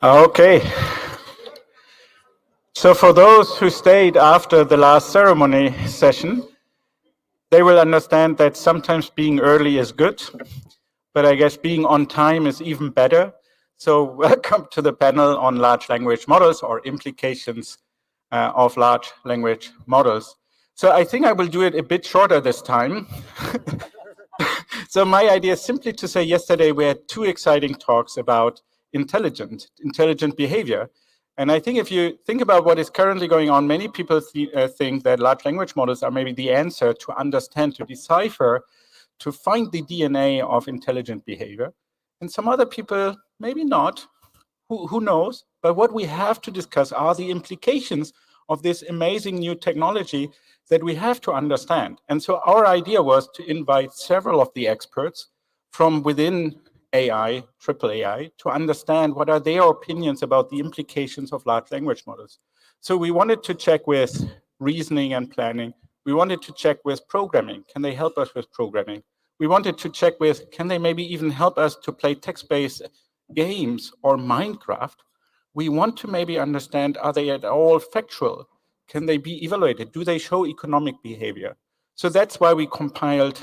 Okay. So for those who stayed after the last ceremony session, they will understand that sometimes being early is good, but I guess being on time is even better. So welcome to the panel on large language models or implications of large language models. So I think I will do it a bit shorter this time. So my idea is simply to say yesterday we had two exciting talks about intelligent behavior. And I think if you think about what is currently going on, many people think that large language models are maybe the answer to understand, to decipher, to find the DNA of intelligent behavior. And some other people, maybe not, who knows? But what we have to discuss are the implications of this amazing new technology that we have to understand. And so our idea was to invite several of the experts from within AI, triple AI, to understand what are their opinions about the implications of large language models. So we wanted to check with reasoning and planning. We wanted to check with programming. Can they help us with programming? We wanted to check with, can they maybe even help us to play text-based games or Minecraft? We want to maybe understand, are they at all factual? Can they be evaluated? Do they show economic behavior? So that's why we compiled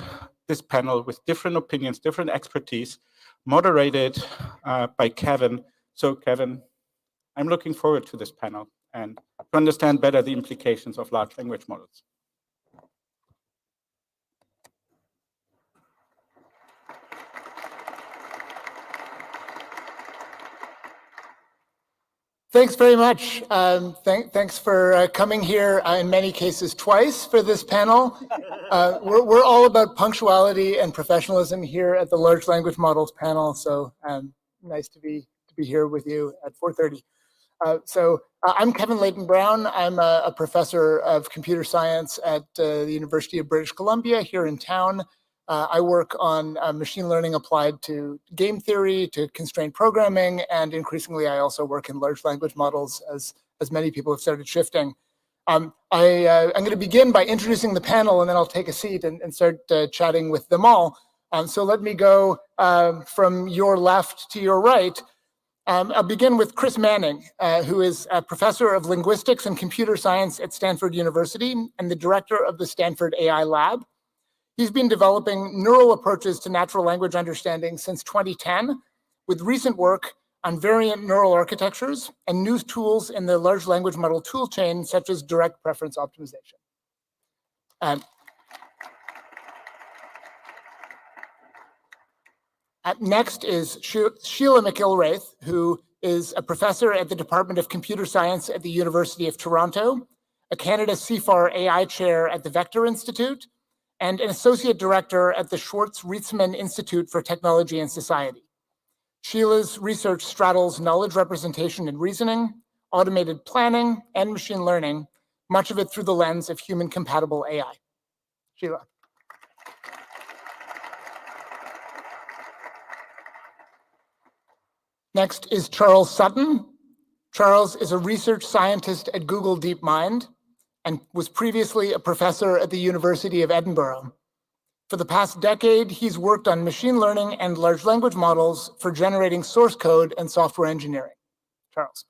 this panel with different opinions, different expertise, moderated by Kevin. So Kevin, I'm looking forward to this panel and to understand better the implications of large language models. Thanks very much. Thanks for coming here, in many cases twice, for this panel. We're all about punctuality and professionalism here at the Large Language Models panel, so nice to be here with you at 4:30. I'm Kevin Leighton-Brown. I'm a professor of computer science at the University of British Columbia here in town. I work on machine learning applied to game theory, to constrained programming, and increasingly I also work in large language models as many people have started shifting. I'm going to begin by introducing the panel, and then I'll take a seat and start chatting with them all. So let me go from your left to your right. I'll begin with Chris Manning, who is a professor of linguistics and computer science at Stanford University and the director of the Stanford AI Lab. He's been developing neural approaches to natural language understanding since 2010, with recent work on variant neural architectures and new tools in the large language model toolchain, such as direct preference optimization. Next is Sheila McIlwraith, who is a professor at the Department of Computer Science at the University of Toronto, a Canada CFAR AI chair at the Vector Institute, and an associate director at the Schwartz-Rietzman Institute for Technology and Society. Sheila's research straddles knowledge representation and reasoning, automated planning, and machine learning, much of it through the lens of human-compatible AI. Sheila. Next is Charles Sutton. Charles is a research scientist at Google DeepMind and was previously a professor at the University of Edinburgh. For the past decade, he's worked on machine learning and large language models for generating source code and software engineering. Charles.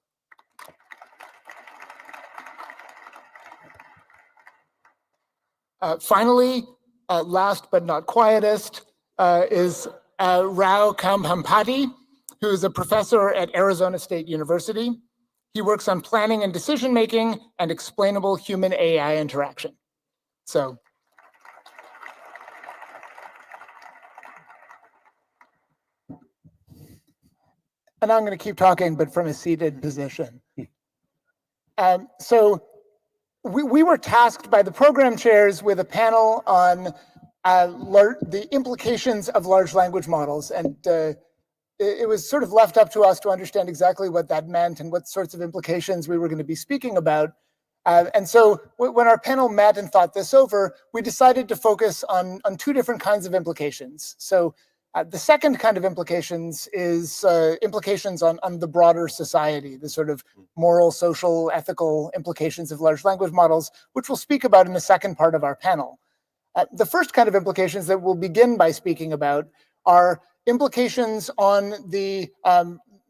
Finally, last but not quietest, is Rao Kambhampati, who is a professor at Arizona State University. He works on planning and decision-making and explainable human-AI interaction. So, and I'm going to keep talking, but from a seated position. So we were tasked by the program chairs with a panel on the implications of large language models, and it was sort of left up to us to understand exactly what that meant and what sorts of implications we were going to be speaking about. And so when our panel met and thought this over, we decided to focus on two different kinds of implications. So the second kind of implications is implications on the broader society, the sort of moral, social, ethical implications of large language models, which we'll speak about in the second part of our panel. The first kind of implications that we'll begin by speaking about are implications on the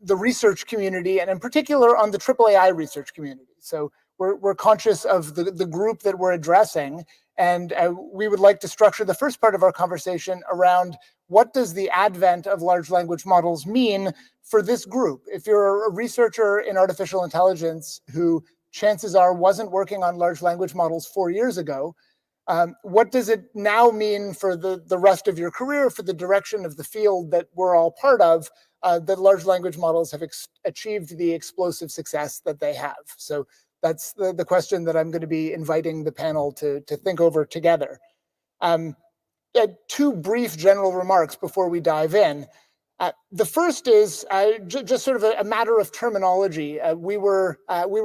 the research community, and in particular on the AAAI research community. So we're conscious of the group that we're addressing, and we would like to structure the first part of our conversation around what does the advent of large language models mean for this group? If you're a researcher in artificial intelligence who chances are wasn't working on large language models 4 years ago, what does it now mean for the rest of your career, for the direction of the field that we're all part of, that large language models have achieved the explosive success that they have? So that's the question that I'm going to be inviting the panel to think over together. Two brief general remarks before we dive in. The first is just sort of a matter of terminology. We were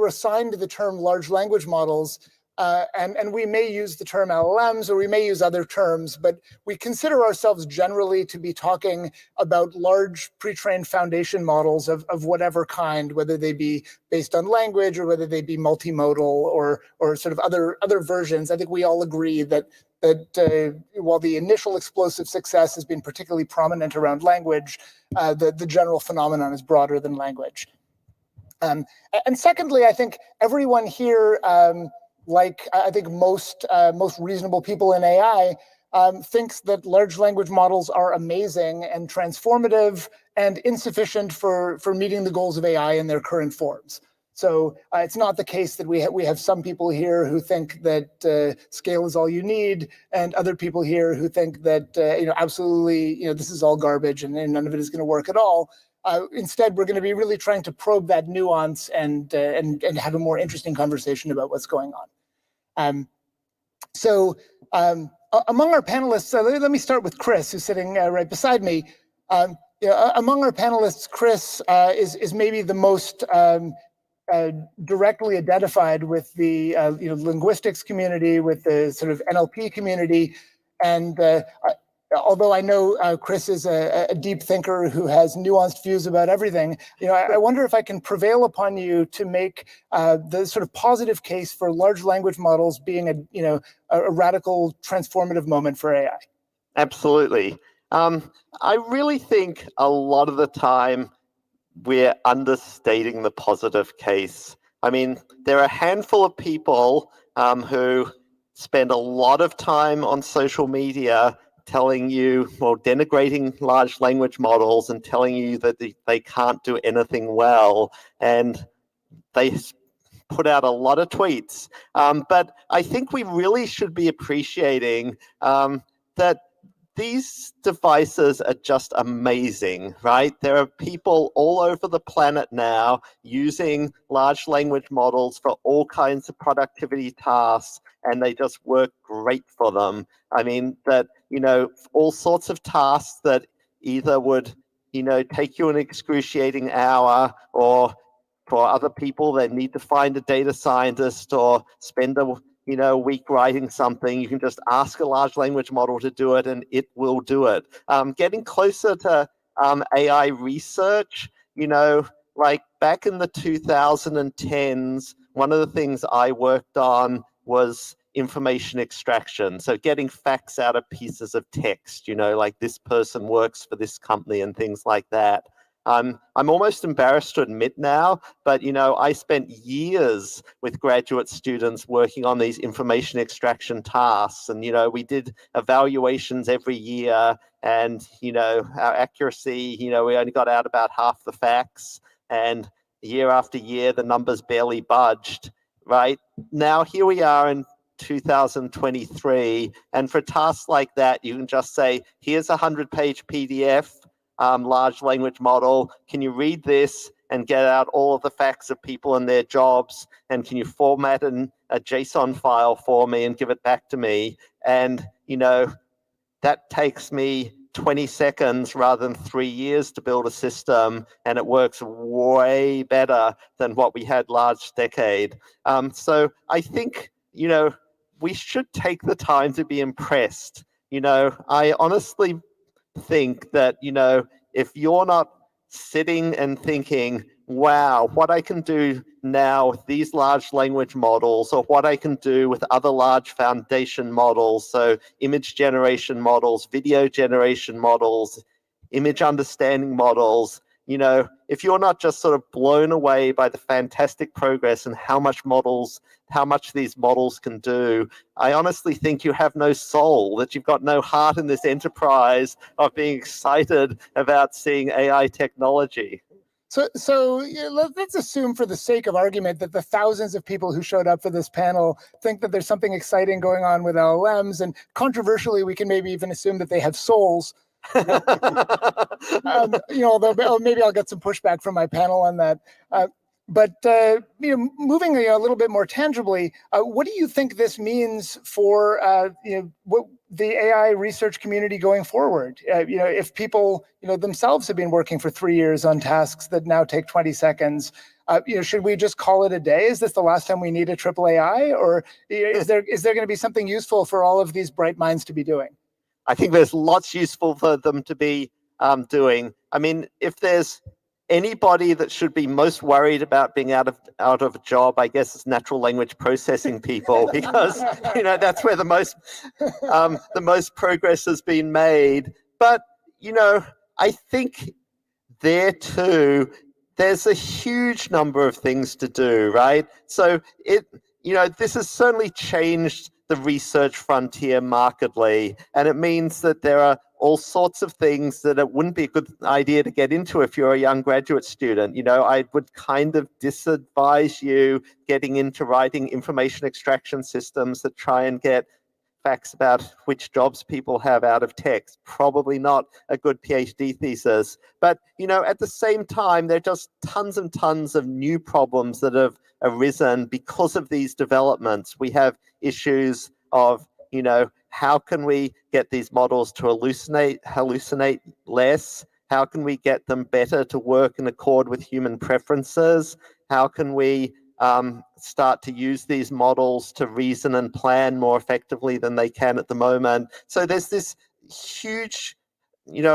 assigned the term large language models, and we may use the term LLMs or we may use other terms, but we consider ourselves generally to be talking about large pre-trained foundation models of whatever kind, whether they be based on language or whether they be multimodal or sort of other versions. I think we all agree that while the initial explosive success has been particularly prominent around language, the general phenomenon is broader than language. And secondly, I think everyone here, like I think most reasonable people in AI, thinks that large language models are amazing and transformative and insufficient for meeting the goals of AI in their current forms. So it's not the case that we have some people here who think that scale is all you need, and other people here who think that absolutely this is all garbage and none of it is going to work at all. Instead, we're going to be really trying to probe that nuance and have a more interesting conversation about what's going on. Among our panelists, let me start with Chris, who's sitting right beside me. Among our panelists, Chris is maybe the most directly identified with the linguistics community, with the sort of NLP community, and although I know Chris is a deep thinker who has nuanced views about everything, I wonder if I can prevail upon you to make the sort of positive case for large language models being a radical transformative moment for AI. Absolutely. I really think a lot of the time we're understating the positive case. I mean, there are a handful of people who spend a lot of time on social media telling you, well, denigrating large language models and telling you that they can't do anything well. And they put out a lot of tweets. But I think we really should be appreciating that these devices are just amazing, right? There are people all over the planet now using large language models for all kinds of productivity tasks, and they just work great for them. I mean, that, all sorts of tasks that either would, take you an excruciating hour, or for other people that need to find a data scientist or spend a week writing something, you can just ask a large language model to do it and it will do it. Getting closer to AI research, like back in the 2010s, one of the things I worked on was information extraction. So getting facts out of pieces of text, like this person works for this company and things like that. I'm almost embarrassed to admit now, but I spent years with graduate students working on these information extraction tasks, and we did evaluations every year, and our accuracy, we only got out about half the facts, and year after year the numbers barely budged. Right now, here we are in 2023, and for tasks like that, you can just say, here's a 100-page PDF. Large language model, can you read this and get out all of the facts of people and their jobs, and can you format a JSON file for me and give it back to me? And that takes me 20 seconds rather than 3 years to build a system, and it works way better than what we had last decade. So I think we should take the time to be impressed. I honestly think that if you're not sitting and thinking, wow, what I can do now with these large language models, or what I can do with other large foundation models, so image generation models, video generation models, image understanding models, if you're not just sort of blown away by the fantastic progress and how much these models can do, I honestly think you have no soul, that you've got no heart in this enterprise of being excited about seeing AI technology. So let's assume for the sake of argument that the thousands of people who showed up for this panel think that there's something exciting going on with LLMs, and controversially, we can maybe even assume that they have souls. Although maybe I'll get some pushback from my panel on that. But moving a little bit more tangibly, what do you think this means for what the AI research community going forward? If people themselves have been working for 3 years on tasks that now take 20 seconds, should we just call it a day? Is this the last time we need a triple AI, or is there going to be something useful for all of these bright minds to be doing? I think there's lots useful for them to be doing. I mean, if there's anybody that should be most worried about being out of a job, I guess it's natural language processing people, because that's where the most progress has been made. But I think there too, there's a huge number of things to do, right? So this has certainly changed the research frontier markedly, and it means that there are all sorts of things that it wouldn't be a good idea to get into if you're a young graduate student. I would kind of disadvise you getting into writing information extraction systems that try and get facts about which jobs people have out of text. Probably not a good PhD thesis. But, at the same time, there are just tons and tons of new problems that have arisen because of these developments. We have issues of, how can we get these models to hallucinate less? How can we get them better to work in accord with human preferences? How can we start to use these models to reason and plan more effectively than they can at the moment? So there's this huge,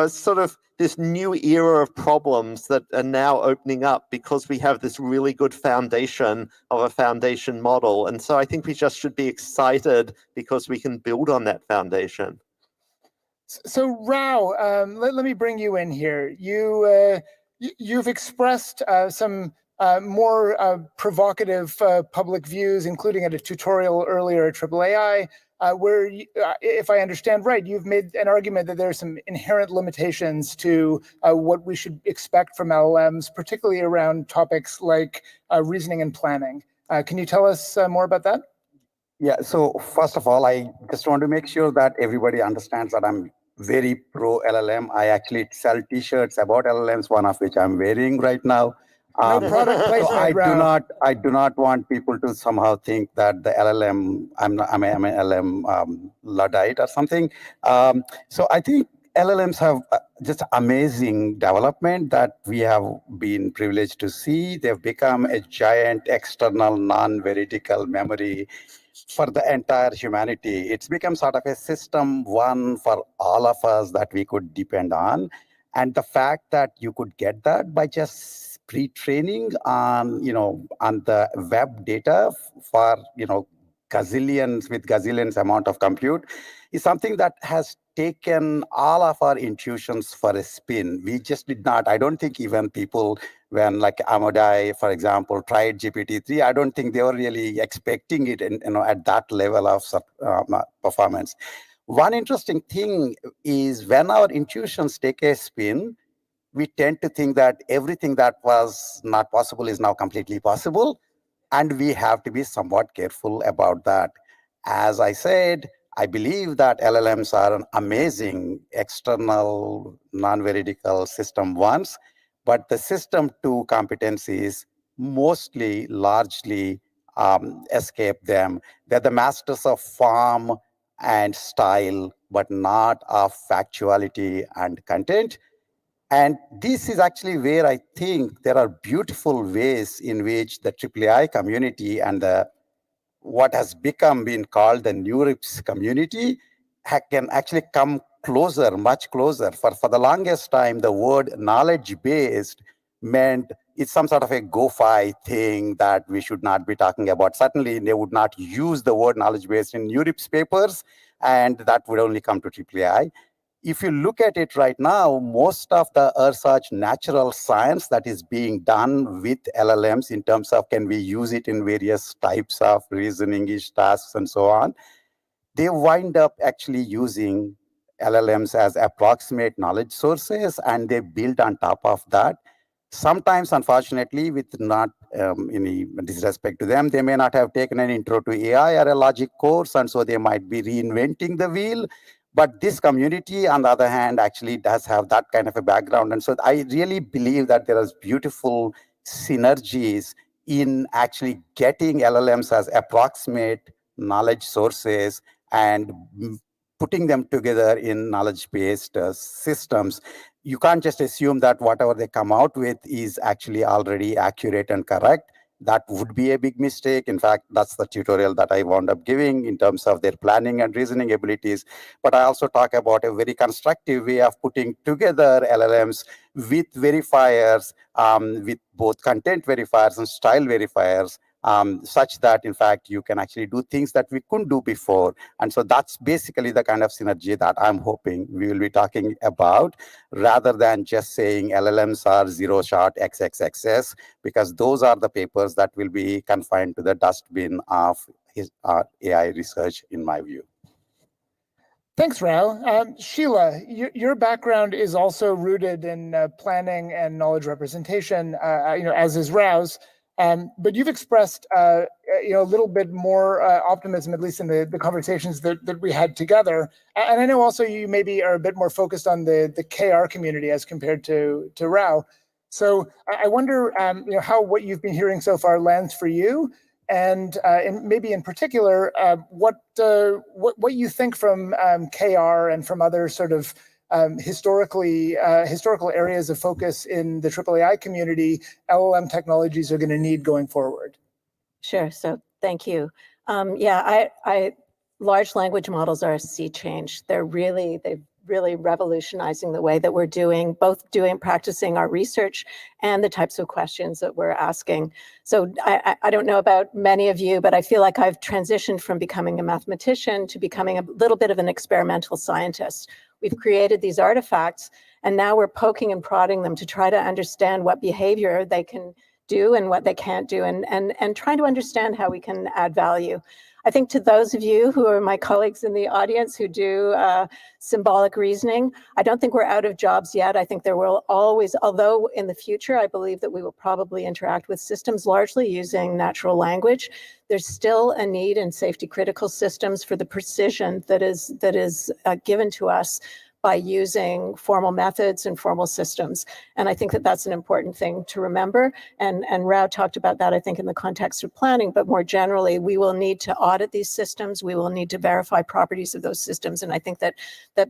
sort of this new era of problems that are now opening up because we have this really good foundation of a foundation model. And so I think we just should be excited because we can build on that foundation. So Rao, let me bring you in here. You've expressed some more provocative public views, including at a tutorial earlier at AAAI, where, if I understand right, you've made an argument that there are some inherent limitations to what we should expect from LLMs, particularly around topics like reasoning and planning. Can you tell us more about that? Yeah, so first of all, I just want to make sure that everybody understands that I'm very pro LLM. I actually sell t-shirts about LLMs, one of which I'm wearing right now. No product placement, so I do not want people to somehow think that the LLM, I'm an LLM Luddite or something. So I think LLMs have just amazing development that we have been privileged to see. They've become a giant external non-veridical memory for the entire humanity. It's become sort of a system one for all of us that we could depend on. And the fact that you could get that by just pre-training on the web data for gazillions amount of compute is something that has taken all of our intuitions for a spin. We just did not. I don't think even people, when like Amodai, for example, tried GPT-3, I don't think they were really expecting it at that level of performance. One interesting thing is when our intuitions take a spin, we tend to think that everything that was not possible is now completely possible. And we have to be somewhat careful about that. As I said, I believe that LLMs are an amazing external non-veridical system ones, but the system two competencies largely escape them. They're the masters of form and style, but not of factuality and content. And this is actually where I think there are beautiful ways in which the AAI community and what has been called the NeurIPS community can actually come closer, much closer. For the longest time, the word knowledge-based meant it's some sort of a go-fi thing that we should not be talking about. Certainly, they would not use the word knowledge-based in NeurIPS papers, and that would only come to AAI. if you look at it right now, most of the research natural science that is being done with LLMs in terms of can we use it in various types of reasoning-ish tasks and so on, they wind up actually using LLMs as approximate knowledge sources, and they build on top of that. Sometimes, unfortunately, with not any disrespect to them, they may not have taken an intro to AI or a logic course, and so they might be reinventing the wheel. But this community, on the other hand, actually does have that kind of a background. And so I really believe that there is beautiful synergies in actually getting LLMs as approximate knowledge sources and putting them together in knowledge-based systems. You can't just assume that whatever they come out with is actually already accurate and correct. That would be a big mistake. In fact, that's the tutorial that I wound up giving in terms of their planning and reasoning abilities. But I also talk about a very constructive way of putting together LLMs with verifiers, with both content verifiers and style verifiers, such that, in fact, you can actually do things that we couldn't do before. And so that's basically the kind of synergy that I'm hoping we will be talking about, rather than just saying LLMs are zero-shot XXXS, because those are the papers that will be confined to the dustbin of AI research, in my view. Thanks, Rao. Sheila, your background is also rooted in planning and knowledge representation, as is Rao's. But you've expressed, a little bit more optimism, at least in the conversations that we had together. And I know also you maybe are a bit more focused on the KR community as compared to Rao. So I wonder, how what you've been hearing so far lands for you, and maybe in particular, what you think from KR and from other sort of historical areas of focus in the AAAI community, LLM technologies are going to need going forward. Sure. So thank you. Large language models are a sea change. They're really revolutionizing the way that we're practicing our research and the types of questions that we're asking. So I don't know about many of you, but I feel like I've transitioned from becoming a mathematician to becoming a little bit of an experimental scientist. We've created these artifacts, and now we're poking and prodding them to try to understand what behavior they can do and what they can't do, and trying to understand how we can add value. I think to those of you who are my colleagues in the audience who do symbolic reasoning, I don't think we're out of jobs yet. I think there will always, although in the future, I believe that we will probably interact with systems largely using natural language. There's still a need in safety critical systems for the precision that is given to us by using formal methods and formal systems. And I think that that's an important thing to remember. And Rao talked about that, I think, in the context of planning, but more generally, we will need to audit these systems. We will need to verify properties of those systems. And I think that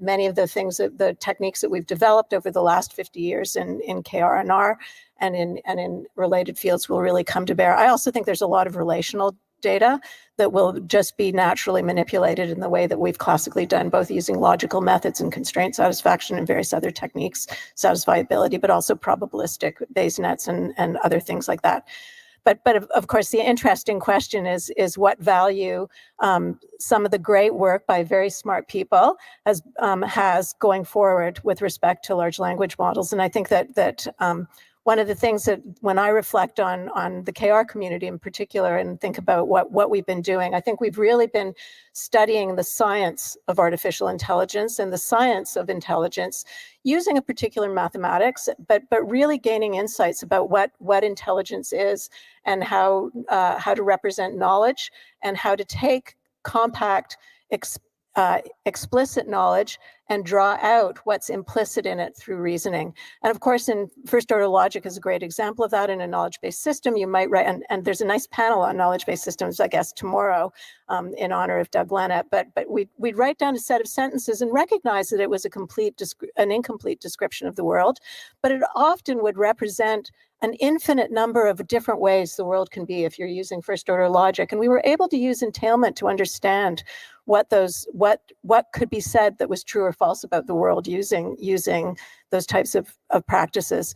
many of the things, the techniques that we've developed over the last 50 years in KR&R and in related fields will really come to bear. I also think there's a lot of relational data that will just be naturally manipulated in the way that we've classically done, both using logical methods and constraint satisfaction and various other techniques, satisfiability, but also probabilistic Bayes nets and other things like that. But of course, the interesting question is what value some of the great work by very smart people has going forward with respect to large language models. And I think that one of the things that when I reflect on the KR community in particular and think about what we've been doing, I think we've really been studying the science of artificial intelligence and the science of intelligence using a particular mathematics, but really gaining insights about what intelligence is and how to represent knowledge and how to take compact, explicit knowledge and draw out what's implicit in it through reasoning. And of course, in first order logic is a great example of that. In a knowledge-based system, you might write, and there's a nice panel on knowledge-based systems, I guess, tomorrow in honor of Doug Lennett, but we'd write down a set of sentences and recognize that it was an incomplete description of the world, but it often would represent an infinite number of different ways the world can be if you're using first order logic. And we were able to use entailment to understand what could be said that was true or false about the world using those types of practices.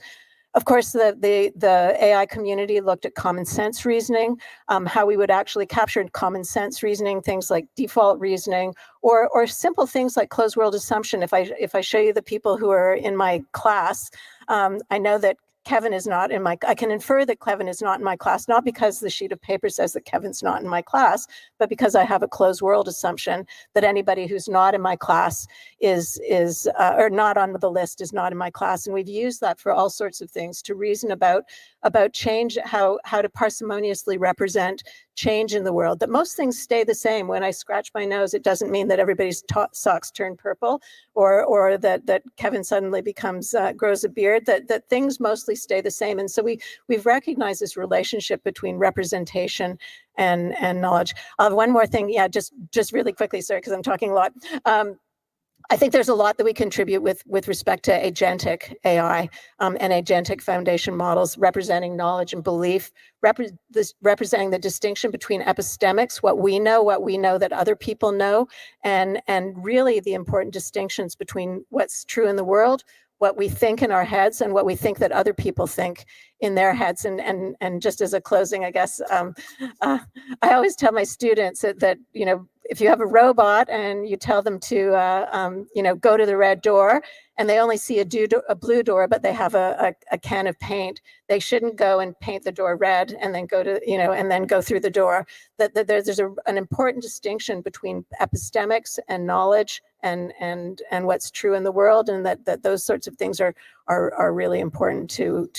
Of course, the AI community looked at common sense reasoning, how we would actually capture common sense reasoning, things like default reasoning, or simple things like closed world assumption. If I show you the people who are in my class, I know that Kevin is not in I can infer that Kevin is not in my class, not because the sheet of paper says that Kevin's not in my class, but because I have a closed world assumption that anybody who's not in my class is or not on the list is not in my class. And we've used that for all sorts of things to reason about change, how to parsimoniously represent change in the world, that most things stay the same. When I scratch my nose, it doesn't mean that everybody's socks turn purple, or that Kevin suddenly becomes grows a beard, that things mostly stay the same. And so we've recognized this relationship between representation and knowledge. One more thing, yeah, just really quickly, sorry, because I'm talking a lot. I think there's a lot that we contribute with respect to agentic AI and agentic foundation models representing knowledge and belief, representing the distinction between epistemics, what we know that other people know, and really the important distinctions between what's true in the world, what we think in our heads, and what we think that other people think in their heads. And just as a closing, I guess, I always tell my students that if you have a robot and you tell them to go to the red door, and they only see a blue door, but they have a can of paint, they shouldn't go and paint the door red and then go to and then go through the door. That there's an important distinction between epistemics and knowledge and what's true in the world, and that those sorts of things are really important to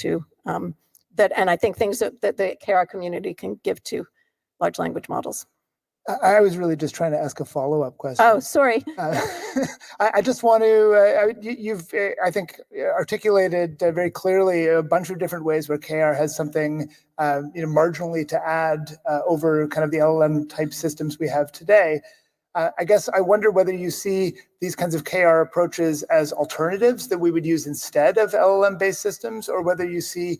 that, and I think things that the KR community can give to large language models. I was really just trying to ask a follow-up question. Oh, sorry. I just want to, you've, I think, articulated very clearly a bunch of different ways where KR has something marginally to add over kind of the LLM type systems we have today. I guess I wonder whether you see these kinds of KR approaches as alternatives that we would use instead of LLM-based systems, or whether you see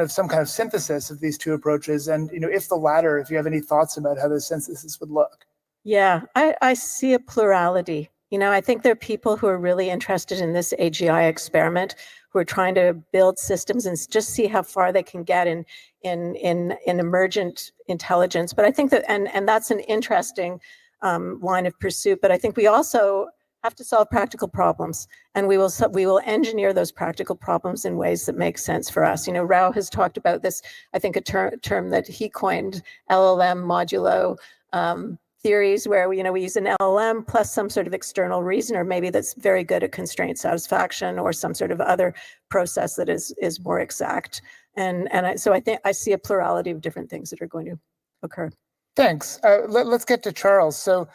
some kind of synthesis of these two approaches, and if the latter, if you have any thoughts about how the synthesis would look. Yeah, I see a plurality. I think there are people who are really interested in this AGI experiment, who are trying to build systems and just see how far they can get in emergent intelligence. But I think that, and that's an interesting line of pursuit. But I think we also have to solve practical problems, and we will engineer those practical problems in ways that make sense for us. Rao has talked about this, I think a term that he coined, LLM modulo theories, where we use an LLM plus some sort of external reasoner, maybe that's very good at constraint satisfaction, or some sort of other process that is more exact. So I think I see a plurality of different things that are going to occur. Thanks. Let's get to Charles. So,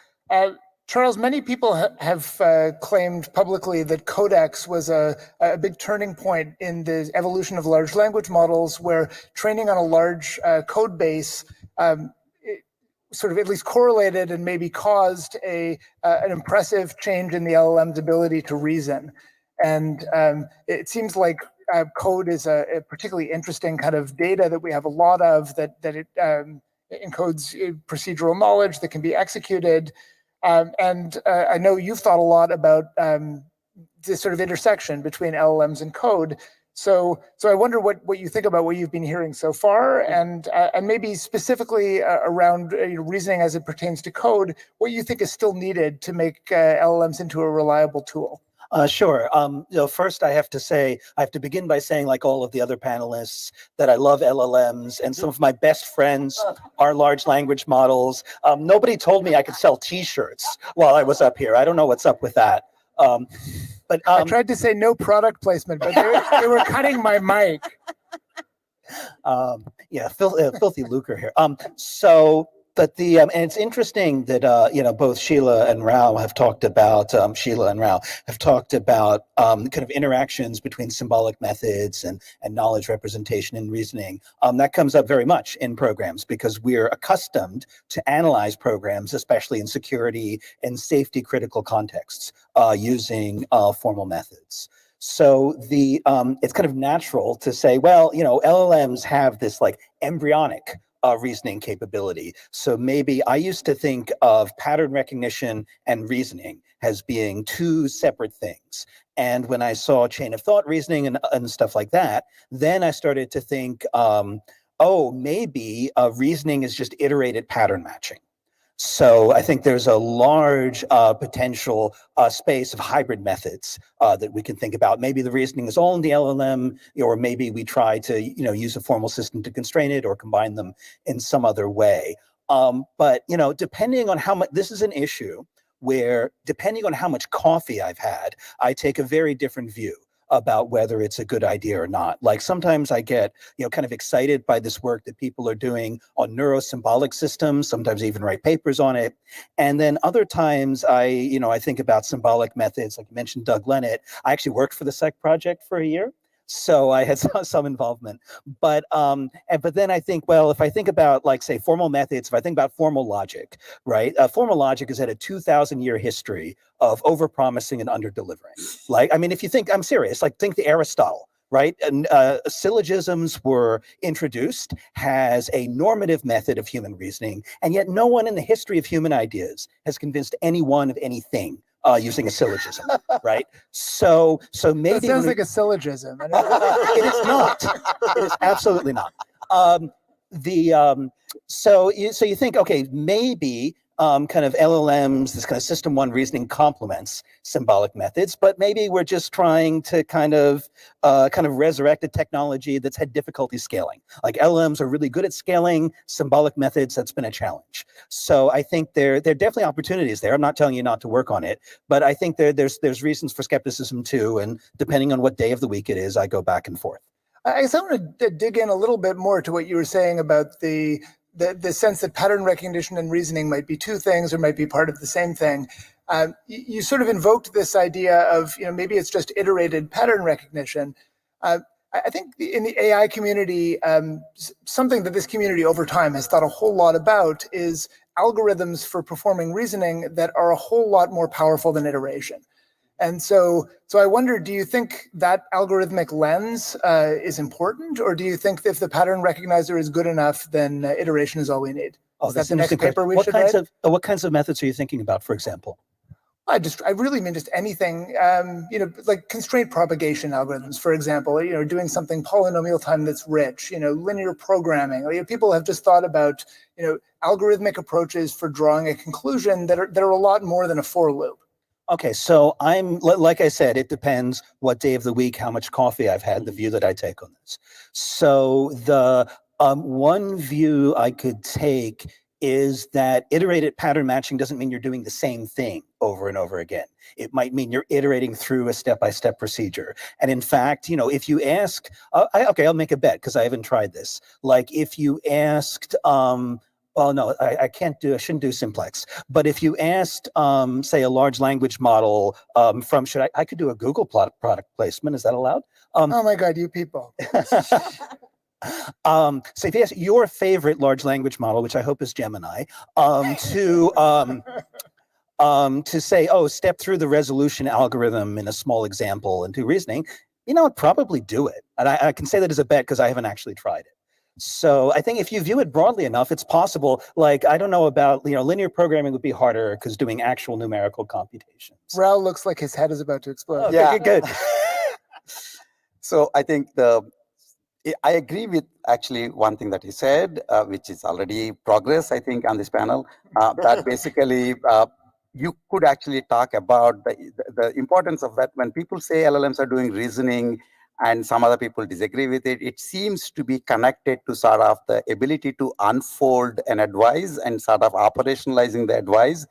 Charles, many people have claimed publicly that Codex was a big turning point in the evolution of large language models, where training on a large code base sort of at least correlated and maybe caused an impressive change in the LLM's ability to reason. And it seems like code is a particularly interesting kind of data that we have a lot of, that it encodes procedural knowledge that can be executed. And I know you've thought a lot about this sort of intersection between LLMs and code. So I wonder what you think about what you've been hearing so far, and maybe specifically around reasoning as it pertains to code, what you think is still needed to make LLMs into a reliable tool. Sure. First I have to begin by saying, like all of the other panelists, that I love LLMs, and some of my best friends are large language models. Nobody told me I could sell T-shirts while I was up here. I don't know what's up with that. But I tried to say no product placement, but they were cutting my mic. Yeah, filthy lucre here. But and it's interesting that both Sheila and Rao have talked about kind of interactions between symbolic methods and knowledge representation and reasoning. That comes up very much in programs, because we're accustomed to analyze programs, especially in security and safety critical contexts, using formal methods. So it's kind of natural to say, well, LLMs have this like embryonic reasoning capability. So maybe I used to think of pattern recognition and reasoning as being two separate things. And when I saw chain of thought reasoning and stuff like that, then I started to think, oh, maybe reasoning is just iterated pattern matching. So I think there's a large potential space of hybrid methods that we can think about. Maybe the reasoning is all in the LLM, or maybe we try to use a formal system to constrain it or combine them in some other way. But depending on how much, this is an issue where depending on how much coffee I've had, I take a very different view about whether it's a good idea or not. Like sometimes I get, kind of excited by this work that people are doing on neurosymbolic systems, sometimes I even write papers on it. And then other times I think about symbolic methods, like you mentioned Doug Lennett. I actually worked for the SEC project for a year. So I had some involvement, but then I think, well, if I think about, like, say, formal methods, if I think about formal logic, right? Formal logic has had a 2,000-year history of overpromising and underdelivering. Like, I mean, if you think, I'm serious, like think the Aristotle, right? And syllogisms were introduced as a normative method of human reasoning, and yet no one in the history of human ideas has convinced anyone of anything using a syllogism, right? So maybe That sounds like a syllogism. it is not. It is absolutely not. So you think, okay, maybe kind of LLMs, this kind of system one reasoning complements symbolic methods, but maybe we're just trying to kind of resurrect a technology that's had difficulty scaling. Like LLMs are really good at scaling, symbolic methods, that's been a challenge. So I think there are definitely opportunities there. I'm not telling you not to work on it, but I think there's reasons for skepticism too. And depending on what day of the week it is, I go back and forth. I guess I want to dig in a little bit more to what you were saying about the sense that pattern recognition and reasoning might be two things or might be part of the same thing. You sort of invoked this idea of, maybe it's just iterated pattern recognition. I think in the AI community, something that this community over time has thought a whole lot about is algorithms for performing reasoning that are a whole lot more powerful than iteration. And so I wonder, do you think that algorithmic lens is important, or do you think that if the pattern recognizer is good enough, then iteration is all we need? Oh, is that the next paper we should write? What kinds of methods are you thinking about, for example? I really mean just anything, like constraint propagation algorithms, for example, doing something polynomial time that's rich, linear programming. People have just thought about, algorithmic approaches for drawing a conclusion that are a lot more than a for loop. Okay, so like I said, it depends what day of the week, how much coffee I've had, the view that I take on this. So the one view I could take is that iterated pattern matching doesn't mean you're doing the same thing over and over again. It might mean you're iterating through a step-by-step procedure. And in fact, if you ask, I'll make a bet because I haven't tried this. Like if you asked, well, no, I shouldn't do simplex. But if you asked, say, a large language model from, I could do a Google product placement. Is that allowed? Oh my God, you people. So if you ask your favorite large language model, which I hope is Gemini, to say, oh, step through the resolution algorithm in a small example and do reasoning, it'd probably do it. And I can say that as a bet because I haven't actually tried it. So I think if you view it broadly enough, it's possible. Like, I don't know about, linear programming would be harder because doing actual numerical computations. Raul looks like his head is about to explode. Oh, yeah, good. So I think I agree with actually one thing that he said, which is already progress, I think, on this panel, that basically you could actually talk about the importance of that. When people say LLMs are doing reasoning and some other people disagree with it, it seems to be connected to sort of the ability to unfold an advice and sort of operationalizing the advice.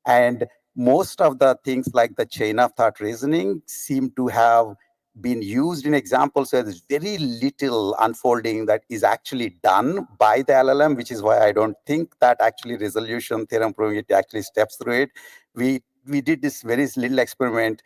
And most of the things like the chain of thought reasoning seem to have been used in examples where there's very little unfolding that is actually done by the LLM, which is why I don't think that actually resolution theorem proving it actually steps through it. We did this very little experiment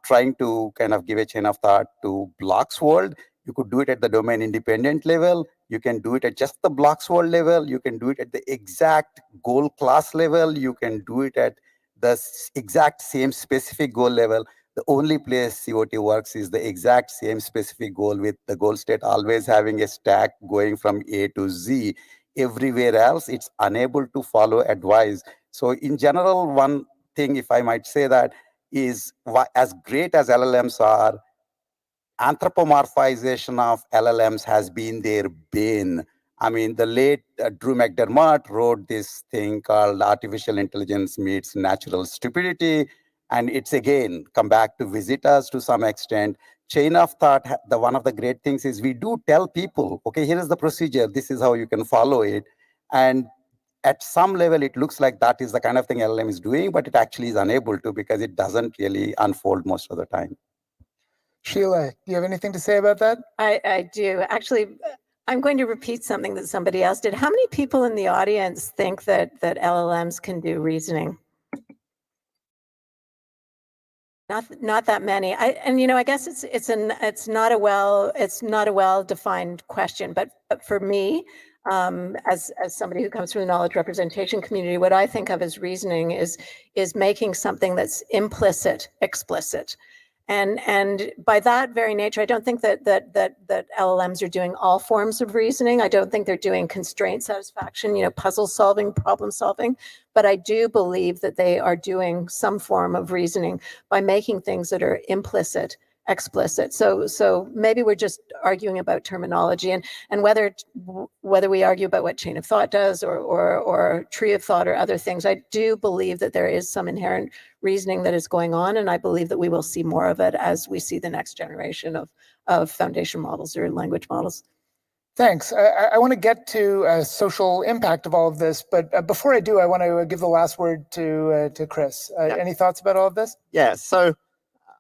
trying to kind of give a chain of thought to blocks world. You could do it at the domain independent level. You can do it at just the blocks world level. You can do it at the exact goal class level. You can do it at the exact same specific goal level. The only place COT works is the exact same specific goal, with the goal state always having a stack going from A to Z. Everywhere else, it's unable to follow advice. So in general, one thing, if I might say that, is as great as LLMs are, anthropomorphization of LLMs has been their bane. I mean, the late Drew McDermott wrote this thing called Artificial Intelligence Meets Natural Stupidity. And it's again come back to visit us to some extent. Chain of thought, one of the great things is we do tell people, okay, here is the procedure, this is how you can follow it. And at some level, it looks like that is the kind of thing LLM is doing, but it actually is unable to because it doesn't really unfold most of the time. Sheila, do you have anything to say about that? I do. Actually, I'm going to repeat something that somebody else did. How many people in the audience think that LLMs can do reasoning? Not that many. I guess it's not a well defined question. But for me, as somebody who comes from the knowledge representation community, what I think of as reasoning is making something that's implicit explicit. And by that very nature, I don't think that LLMs are doing all forms of reasoning. I don't think they're doing constraint satisfaction, puzzle solving, problem solving. But I do believe that they are doing some form of reasoning by making things that are implicit explicit. So maybe we're just arguing about terminology, and whether we argue about what chain of thought does or tree of thought or other things. I do believe that there is some inherent reasoning that is going on, and I believe that we will see more of it as we see the next generation of foundation models or language models. Thanks. I want to get to social impact of all of this, but before I do, I want to give the last word to Chris. Any thoughts about all of this? Yeah, so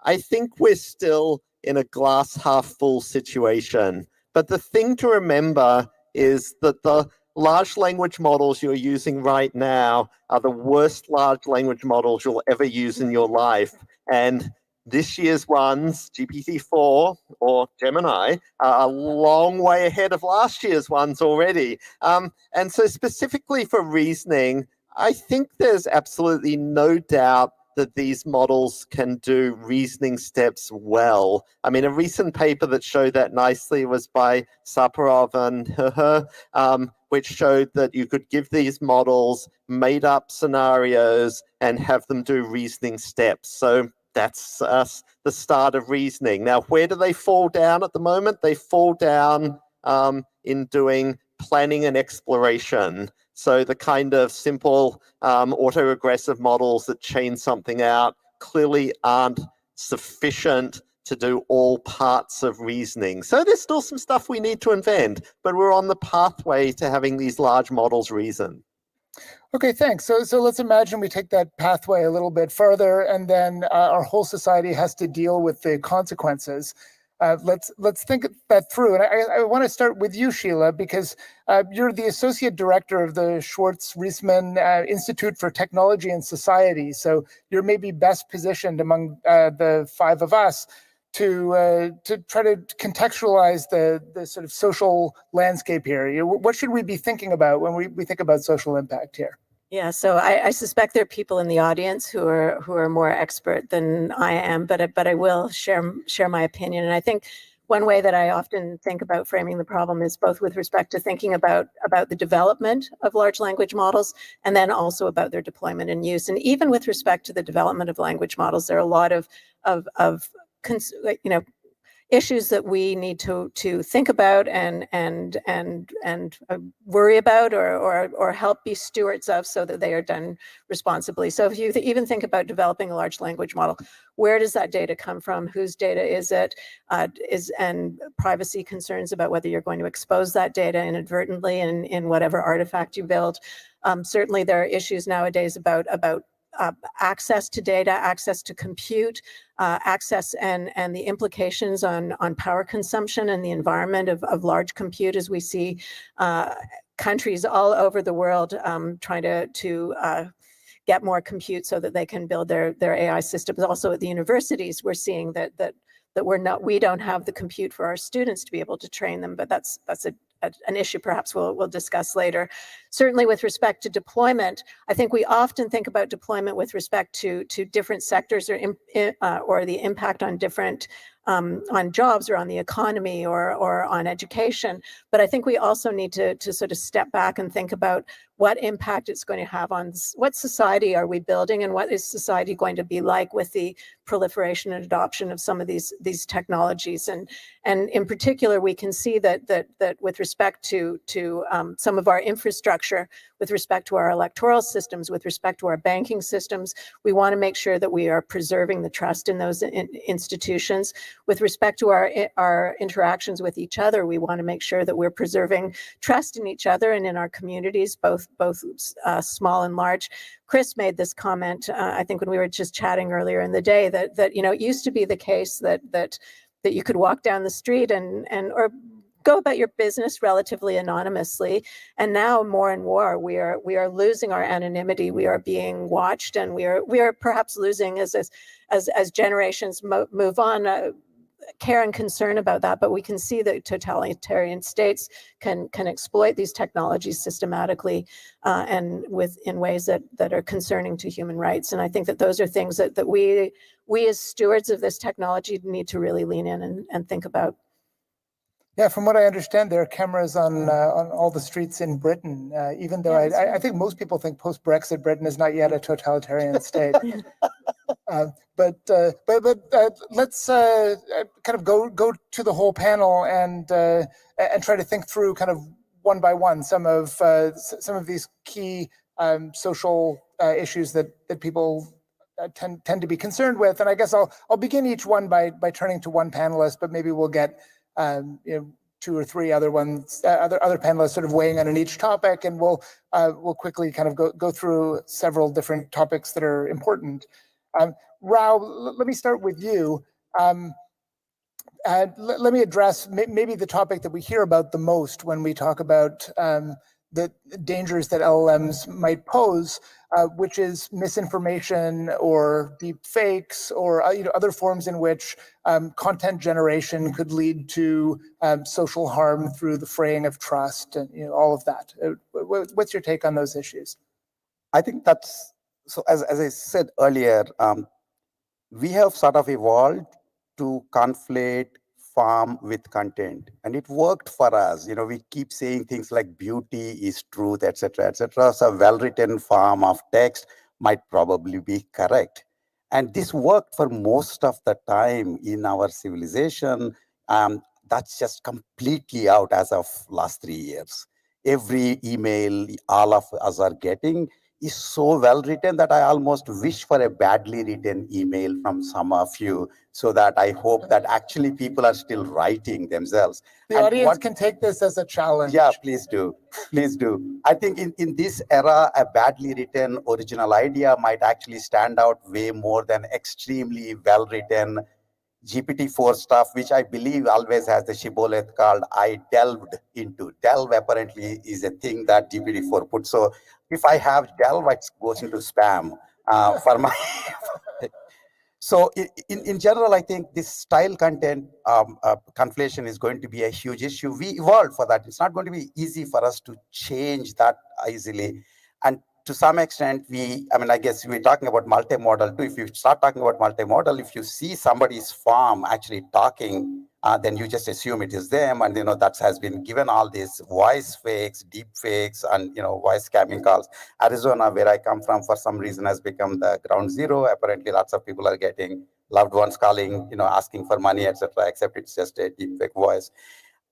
I think we're still in a glass half full situation. But the thing to remember is that the large language models you're using right now are the worst large language models you'll ever use in your life. And this year's ones, GPT-4 or Gemini, are a long way ahead of last year's ones already. And so specifically for reasoning, I think there's absolutely no doubt that these models can do reasoning steps well. I mean, a recent paper that showed that nicely was by Saparov and her, which showed that you could give these models made up scenarios and have them do reasoning steps. So that's the start of reasoning. Now, where do they fall down at the moment? They fall down in doing planning and exploration. So the kind of simple autoregressive models that chain something out clearly aren't sufficient to do all parts of reasoning. So there's still some stuff we need to invent, but we're on the pathway to having these large models reason. Okay, thanks. So let's imagine we take that pathway a little bit further, and then our whole society has to deal with the consequences. Let's think that through. And I want to start with you, Sheila, because you're the associate director of the Schwartz-Reisman Institute for Technology and Society. So you're maybe best positioned among the five of us to try to contextualize the sort of social landscape here. What should we be thinking about when we think about social impact here? Yeah, so I suspect there are people in the audience who are more expert than I am, but I will share my opinion. And I think one way that I often think about framing the problem is both with respect to thinking about the development of large language models, and then also about their deployment and use. And even with respect to the development of language models, there are a lot of issues that we need to think about and worry about or help be stewards of, so that they are done responsibly. So if you even think about developing a large language model, where does that data come from? Whose data is it? And privacy concerns about whether you're going to expose that data inadvertently in whatever artifact you build. Certainly there are issues nowadays about access to data, access to compute, access and the implications on power consumption and the environment of large compute, as we see countries all over the world trying to get more compute so that they can build their AI systems. Also at the universities, we're seeing that we don't have the compute for our students to be able to train them, but that's an issue perhaps we'll discuss later. Certainly with respect to deployment, I think we often think about deployment with respect to different sectors or the impact on different on jobs or on the economy or on education. But I think we also need to sort of step back and think about what impact it's going to have on what society are we building, and what is society going to be like with the proliferation and adoption of some of these technologies. And in particular, we can see that with respect to some of our infrastructure, with respect to our electoral systems, with respect to our banking systems, we want to make sure that we are preserving the trust in those institutions. With respect to our interactions with each other, we want to make sure that we're preserving trust in each other and in our communities, both small and large. Chris made this comment, I think when we were just chatting earlier in the day, that it used to be the case that you could walk down the street and or go about your business relatively anonymously. And now more and more we are losing our anonymity. We are being watched, and we are perhaps losing as generations move on. Care and concern about that, but we can see that totalitarian states can exploit these technologies systematically and in ways that are concerning to human rights. And I think that those are things that we as stewards of this technology need to really lean in and think about. Yeah, from what I understand, there are cameras on all the streets in Britain, even though I think most people think post-Brexit Britain is not yet a totalitarian state. But let's kind of go to the whole panel and try to think through kind of one by one some of these key social issues that people tend to be concerned with. And I guess I'll begin each one by turning to one panelist, but maybe we'll get two or three other panelists sort of weighing in on each topic, and we'll quickly kind of go through several different topics that are important. Rao, let me start with you. Let me address maybe the topic that we hear about the most when we talk about the dangers that LLMs might pose, which is misinformation or deep fakes or other forms in which content generation could lead to social harm through the fraying of trust and all of that. What's your take on those issues? I think that's so. As I said earlier, we have sort of evolved to conflate form with content, and it worked for us. We keep saying things like beauty is truth, etc., etc. So a well-written form of text might probably be correct, and this worked for most of the time in our civilization. That's just completely out as of last 3 years. Every email all of us are getting is so well written that I almost wish for a badly written email from some of you, so that I hope that actually people are still writing themselves. The audience can take this as a challenge. Yeah, please do. Please do. I think in this era, a badly written original idea might actually stand out way more than extremely well written GPT-4 stuff, which I believe always has the shibboleth called I delved into. Delve apparently is a thing that GPT-4 put. So if I have delve, it goes into spam for my... So in general, I think this style content conflation is going to be a huge issue. We evolved for that. It's not going to be easy for us to change that easily. And to some extent, I guess we're talking about multimodal too. If you start talking about multimodal, if you see somebody's farm actually talking, then you just assume it is them. And, that has been given all these voice fakes, deep fakes, and, voice scamming calls. Arizona, where I come from, for some reason has become the ground zero. Apparently, lots of people are getting loved ones calling, asking for money, etc., except it's just a deep fake voice.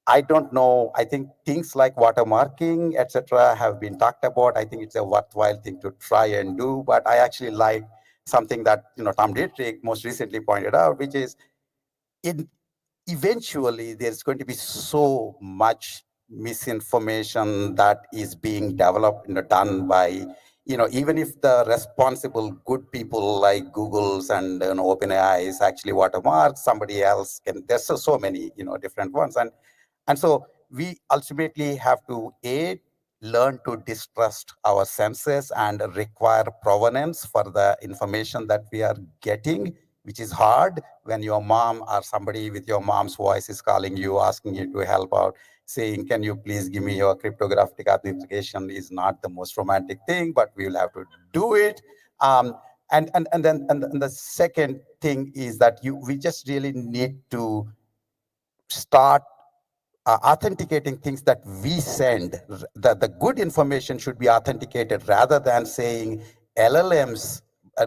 I don't know. I think things like watermarking, etc., have been talked about. I think it's a worthwhile thing to try and do. But I actually like something that Tom Dietrich most recently pointed out, which is eventually there's going to be so much misinformation that is being developed and done by even if the responsible good people like Google's and OpenAI's actually watermark, somebody else can. There's so many different ones, and so we ultimately have to learn to distrust our senses and require provenance for the information that we are getting, which is hard when your mom or somebody with your mom's voice is calling you, asking you to help out, saying, can you please give me your cryptographic authentication, is not the most romantic thing, but we will have to do it. And the second thing is that we just really need to start authenticating things that we send. The good information should be authenticated rather than saying LLMs,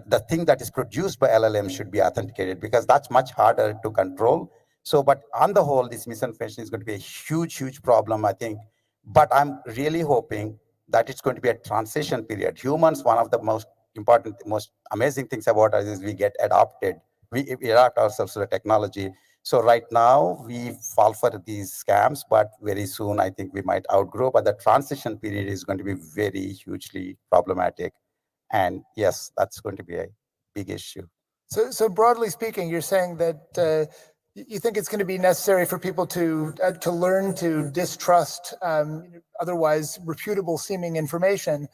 the thing that is produced by LLMs should be authenticated, because that's much harder to control. So, but on the whole, this misinformation is going to be a huge, huge problem, I think. But I'm really hoping that it's going to be a transition period. Humans, one of the most important, most amazing things about us is we get adopted. We adapt ourselves to the technology. So right now we fall for these scams, but very soon I think we might outgrow. But the transition period is going to be very hugely problematic. And yes, that's going to be a big issue. So broadly speaking, you're saying that you think it's going to be necessary for people to learn to distrust otherwise reputable seeming information.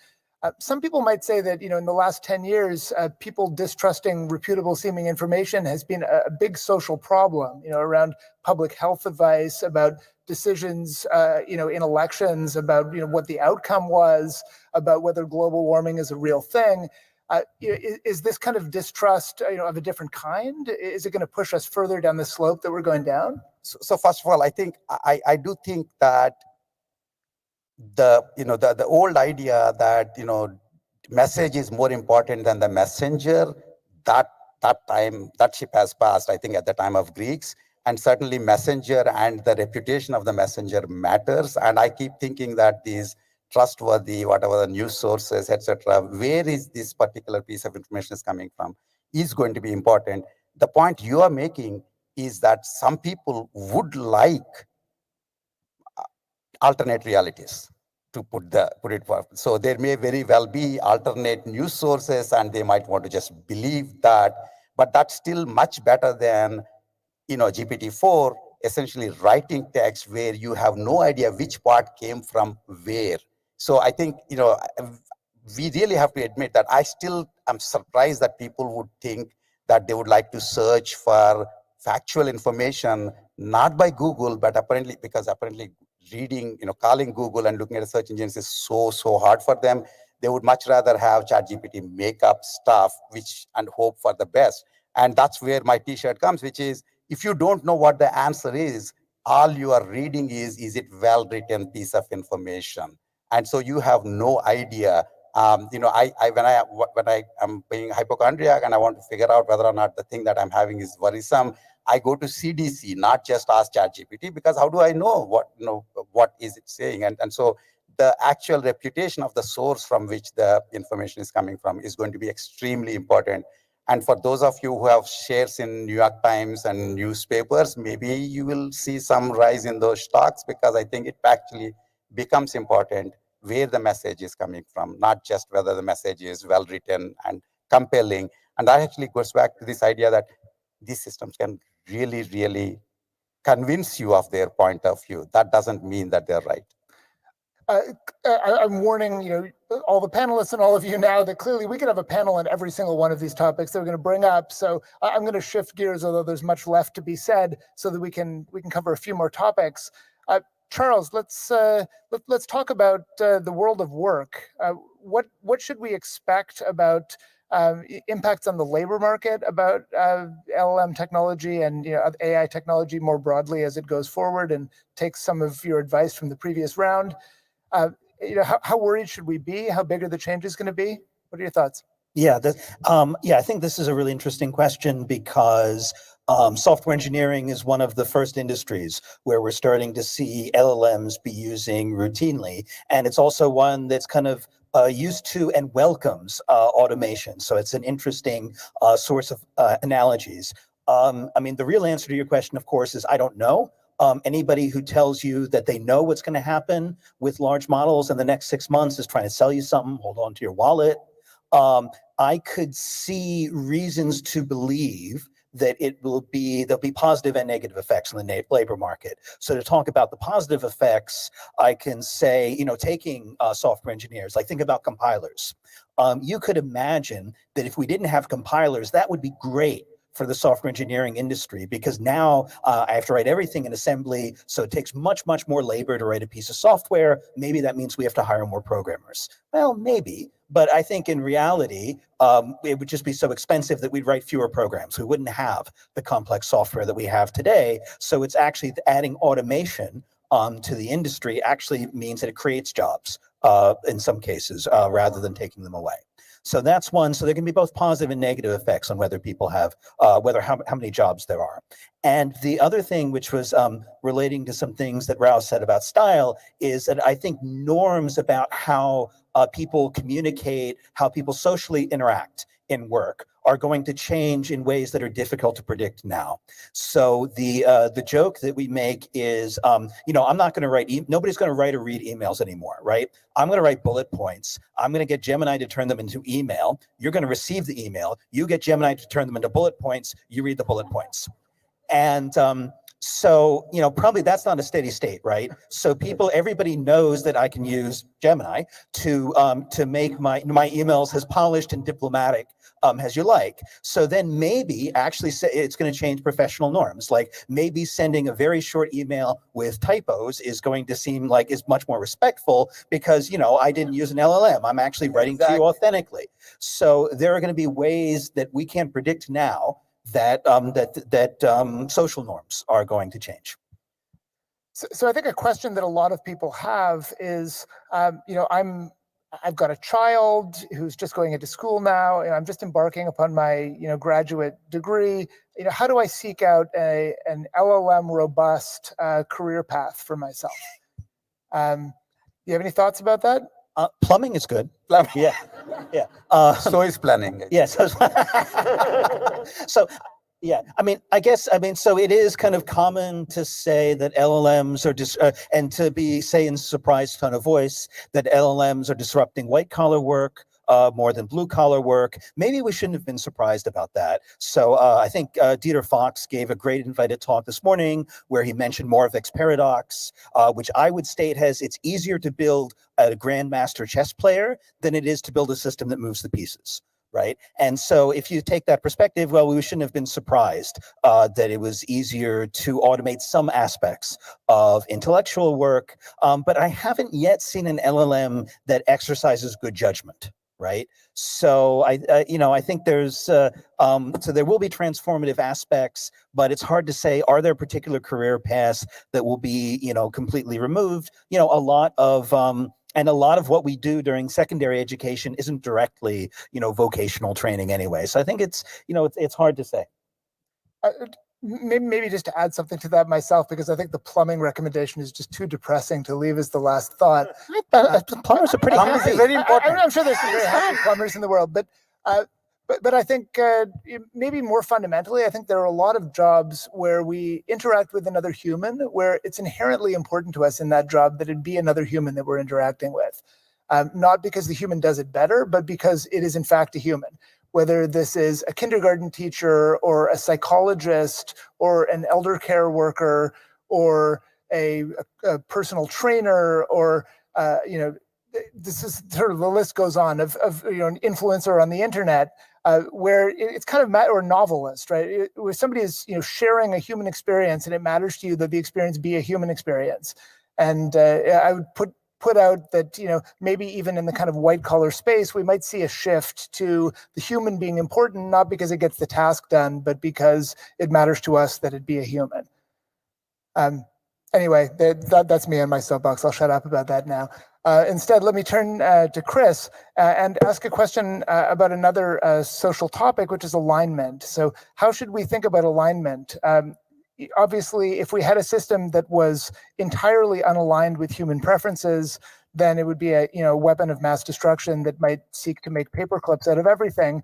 Some people might say that, in the last 10 years, people distrusting reputable seeming information has been a big social problem, around public health advice, about decisions, in elections, about, what the outcome was, about whether global warming is a real thing. Is this kind of distrust, of a different kind? Is it going to push us further down the slope that we're going down? So first of all, I think I do think that the old idea that message is more important than the messenger, that ship has passed, I think, at the time of Greeks. And certainly messenger and the reputation of the messenger matters. And I keep thinking that these trustworthy, whatever the news sources, etc., where is this particular piece of information is coming from, is going to be important. The point you are making is that some people would like alternate realities, to put it forward. So there may very well be alternate news sources and they might want to just believe that, but that's still much better than GPT-4 essentially writing text where you have no idea which part came from where. So I think we really have to admit that I still am surprised that people would think that they would like to search for factual information not by Google, but apparently reading, calling Google and looking at search engines is so hard for them. They would much rather have ChatGPT make up stuff and hope for the best. And that's where my t-shirt comes, which is, if you don't know what the answer is, all you are reading is it well-written piece of information? And so you have no idea. When I am being hypochondriac and I want to figure out whether or not the thing that I'm having is worrisome, I go to CDC, not just ask ChatGPT, because how do I know what is it saying? And so the actual reputation of the source from which the information is coming from is going to be extremely important. And for those of you who have shares in New York Times and newspapers, maybe you will see some rise in those stocks, because I think it actually becomes important where the message is coming from, not just whether the message is well written and compelling. And that actually goes back to this idea that these systems can really, really convince you of their point of view. That doesn't mean that they're right. I'm warning all the panelists and all of you now that clearly we could have a panel on every single one of these topics that we're going to bring up. So I'm going to shift gears, although there's much left to be said, so that we can cover a few more topics. Charles, let's talk about the world of work. What should we expect about impacts on the labor market, about LLM technology and AI technology more broadly as it goes forward, and take some of your advice from the previous round? How worried should we be? How big are the changes going to be? What are your thoughts? Yeah, I think this is a really interesting question, because software engineering is one of the first industries where we're starting to see LLMs be using routinely. And it's also one that's kind of used to and welcomes automation. So it's an interesting source of analogies. The real answer to your question, of course, is I don't know. Anybody who tells you that they know what's going to happen with large models in the next 6 months is trying to sell you something. Hold on to your wallet. I could see reasons to believe that there'll be positive and negative effects on the labor market. So to talk about the positive effects, I can say, taking software engineers, like think about compilers. You could imagine that if we didn't have compilers, that would be great for the software engineering industry, because now I have to write everything in assembly. So it takes much, much more labor to write a piece of software. Maybe that means we have to hire more programmers. Well, maybe. But I think in reality, it would just be so expensive that we'd write fewer programs. We wouldn't have the complex software that we have today. So it's actually adding automation to the industry actually means that it creates jobs in some cases rather than taking them away. So that's one. So there can be both positive and negative effects on whether people have, how many jobs there are. And the other thing, which was relating to some things that Rao said about style, is that I think norms about how people communicate, how people socially interact in work are going to change in ways that are difficult to predict now. So the joke that we make is, I'm not going to write, nobody's going to write or read emails anymore, right? I'm going to write bullet points. I'm going to get Gemini to turn them into email. You're going to receive the email. You get Gemini to turn them into bullet points. You read the bullet points. And so, probably that's not a steady state, right? So everybody knows that I can use Gemini to make my emails as polished and diplomatic as you like. So then maybe actually it's going to change professional norms. Like maybe sending a very short email with typos is going to seem like is much more respectful because, I didn't use an LLM. I'm actually writing to you authentically. So there are going to be ways that we can't predict now that social norms are going to change. So I think a question that a lot of people have is, I've got a child who's just going into school now, and I'm just embarking upon my, graduate degree. How do I seek out an LLM robust career path for myself? You have any thoughts about that? Plumbing is good. Yeah. So is planning. Yes. So, yeah, so it is kind of common to say that LLMs are and to say in surprise tone of voice that LLMs are disrupting white collar work more than blue collar work. Maybe we shouldn't have been surprised about that. So I think Dieter Fox gave a great invited talk this morning where he mentioned Moravec's paradox, which I would state it's easier to build a grandmaster chess player than it is to build a system that moves the pieces. Right. And so if you take that perspective, well, we shouldn't have been surprised that it was easier to automate some aspects of intellectual work. But I haven't yet seen an LLM that exercises good judgment. Right. So I think there's so there will be transformative aspects, but it's hard to say, are there particular career paths that will be, completely removed? A lot of what we do during secondary education isn't directly, vocational training anyway. So I think it's hard to say. Maybe just to add something to that myself, because I think the plumbing recommendation is just too depressing to leave as the last thought. Plumbers are pretty happy. Very important. I'm sure there's some very happy plumbers in the world, but I think maybe more fundamentally, I think there are a lot of jobs where we interact with another human, where it's inherently important to us in that job that it be another human that we're interacting with. Not because the human does it better, but because it is in fact a human. Whether this is a kindergarten teacher or a psychologist or an elder care worker or a personal trainer or, this is sort of the list goes on of an influencer on the internet where it's kind of or novelist, right? Where somebody is, sharing a human experience and it matters to you that the experience be a human experience. And I would put out that, maybe even in the kind of white collar space, we might see a shift to the human being important, not because it gets the task done, but because it matters to us that it be a human. Anyway, that's me on my soapbox. I'll shut up about that now. Instead, let me turn to Chris and ask a question about another social topic, which is alignment. So how should we think about alignment? Obviously, if we had a system that was entirely unaligned with human preferences, then it would be a weapon of mass destruction that might seek to make paper clips out of everything.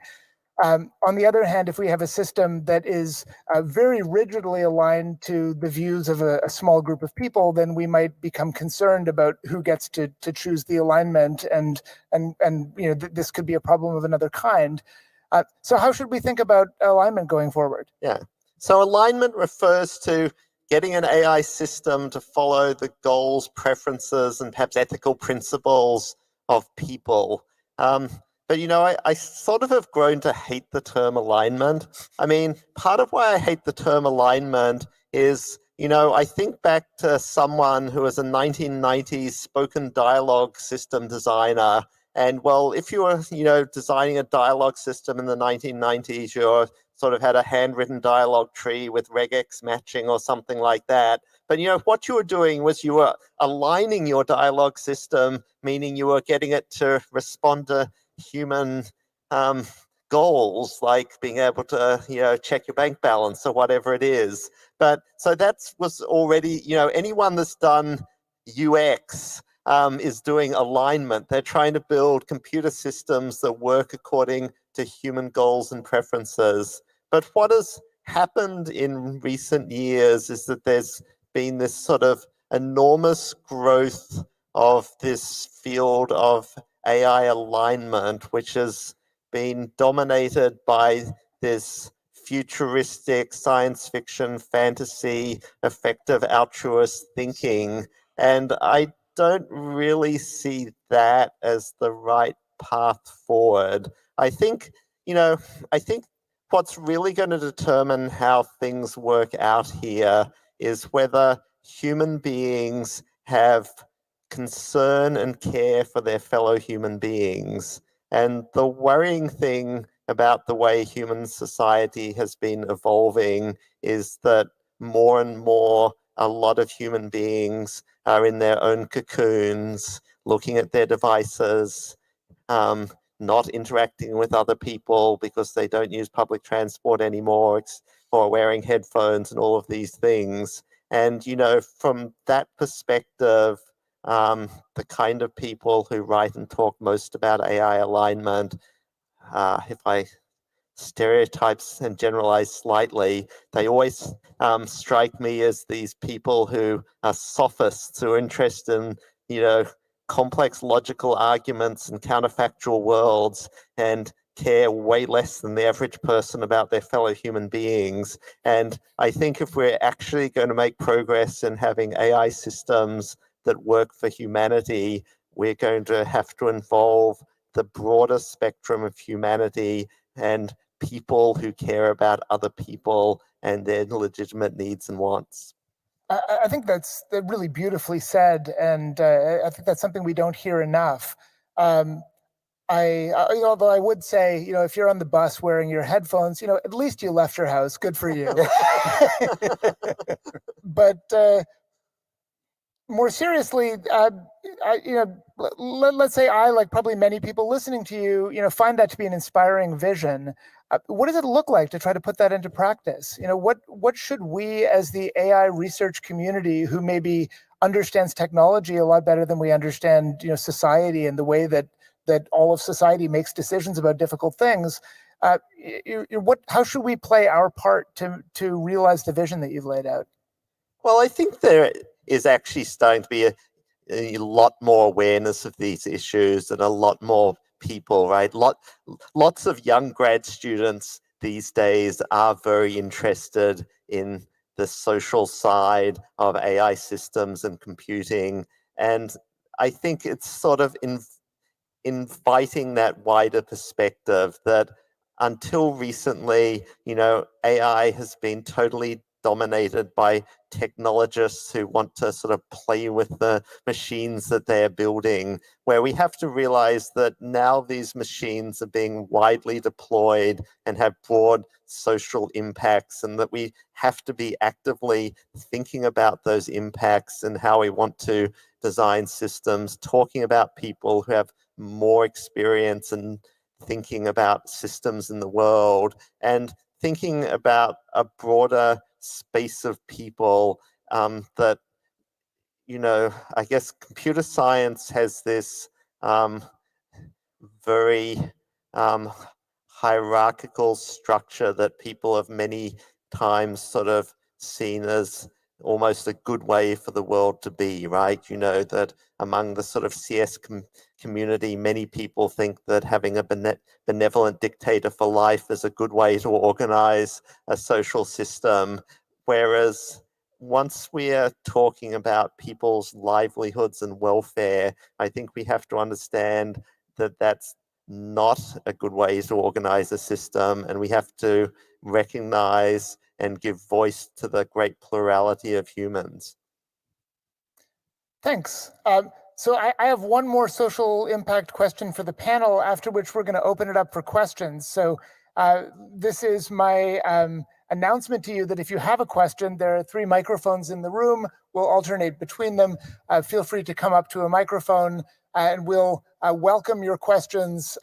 On the other hand, if we have a system that is very rigidly aligned to the views of a small group of people, then we might become concerned about who gets to choose the alignment, and this could be a problem of another kind. So how should we think about alignment going forward? Yeah. So alignment refers to getting an AI system to follow the goals, preferences, and perhaps ethical principles of people. But, I sort of have grown to hate the term alignment. I mean, part of why I hate the term alignment is, I think back to someone who was a 1990s spoken dialogue system designer, And well, if you were, designing a dialogue system in the 1990s, you sort of had a handwritten dialogue tree with regex matching or something like that. But what you were doing was you were aligning your dialogue system, meaning you were getting it to respond to human goals, like being able to, check your bank balance or whatever it is. But so that was already, anyone that's done UX is doing alignment. They're trying to build computer systems that work according to human goals and preferences. But what has happened in recent years is that there's been this sort of enormous growth of this field of AI alignment, which has been dominated by this futuristic science fiction, fantasy, effective altruist thinking. And I don't really see that as the right path forward. I think, I think what's really going to determine how things work out here is whether human beings have concern and care for their fellow human beings. And the worrying thing about the way human society has been evolving is that more and more, a lot of human beings are in their own cocoons, looking at their devices, not interacting with other people because they don't use public transport anymore, or wearing headphones and all of these things. And, from that perspective, the kind of people who write and talk most about AI alignment, if I stereotypes and generalize slightly, they always strike me as these people who are sophists, who are interested in, complex logical arguments and counterfactual worlds, and care way less than the average person about their fellow human beings. And I think if we're actually going to make progress in having AI systems that work for humanity, we're going to have to involve the broader spectrum of humanity and people who care about other people and their legitimate needs and wants. I think that's really beautifully said, and I think that's something we don't hear enough. Although I would say, if you're on the bus wearing your headphones, at least you left your house. Good for you. But more seriously, let's say I, like probably many people listening to you, find that to be an inspiring vision. What does it look like to try to put that into practice? What should we, as the AI research community, who maybe understands technology a lot better than we understand, society and the way that all of society makes decisions about difficult things, how should we play our part to realize the vision that you've laid out? Well, I think there is actually starting to be a lot more awareness of these issues and a lot more people, right? Lots of young grad students these days are very interested in the social side of AI systems and computing. And I think it's sort of inviting that wider perspective that until recently, AI has been totally dominated by technologists who want to sort of play with the machines that they're building, where we have to realize that now these machines are being widely deployed and have broad social impacts, and that we have to be actively thinking about those impacts and how we want to design systems, talking about people who have more experience and thinking about systems in the world, and thinking about a broader space of people that, I guess computer science has this very hierarchical structure that people have many times sort of seen as almost a good way for the world to be, right? That among the sort of CS community, many people think that having a benevolent dictator for life is a good way to organize a social system. Whereas once we are talking about people's livelihoods and welfare, I think we have to understand that that's not a good way to organize a system, and we have to recognize and give voice to the great plurality of humans. Thanks. So I have one more social impact question for the panel, after which we're going to open it up for questions. So this is my announcement to you that if you have a question, there are 3 microphones in the room. We'll alternate between them. Feel free to come up to a microphone and we'll welcome your questions,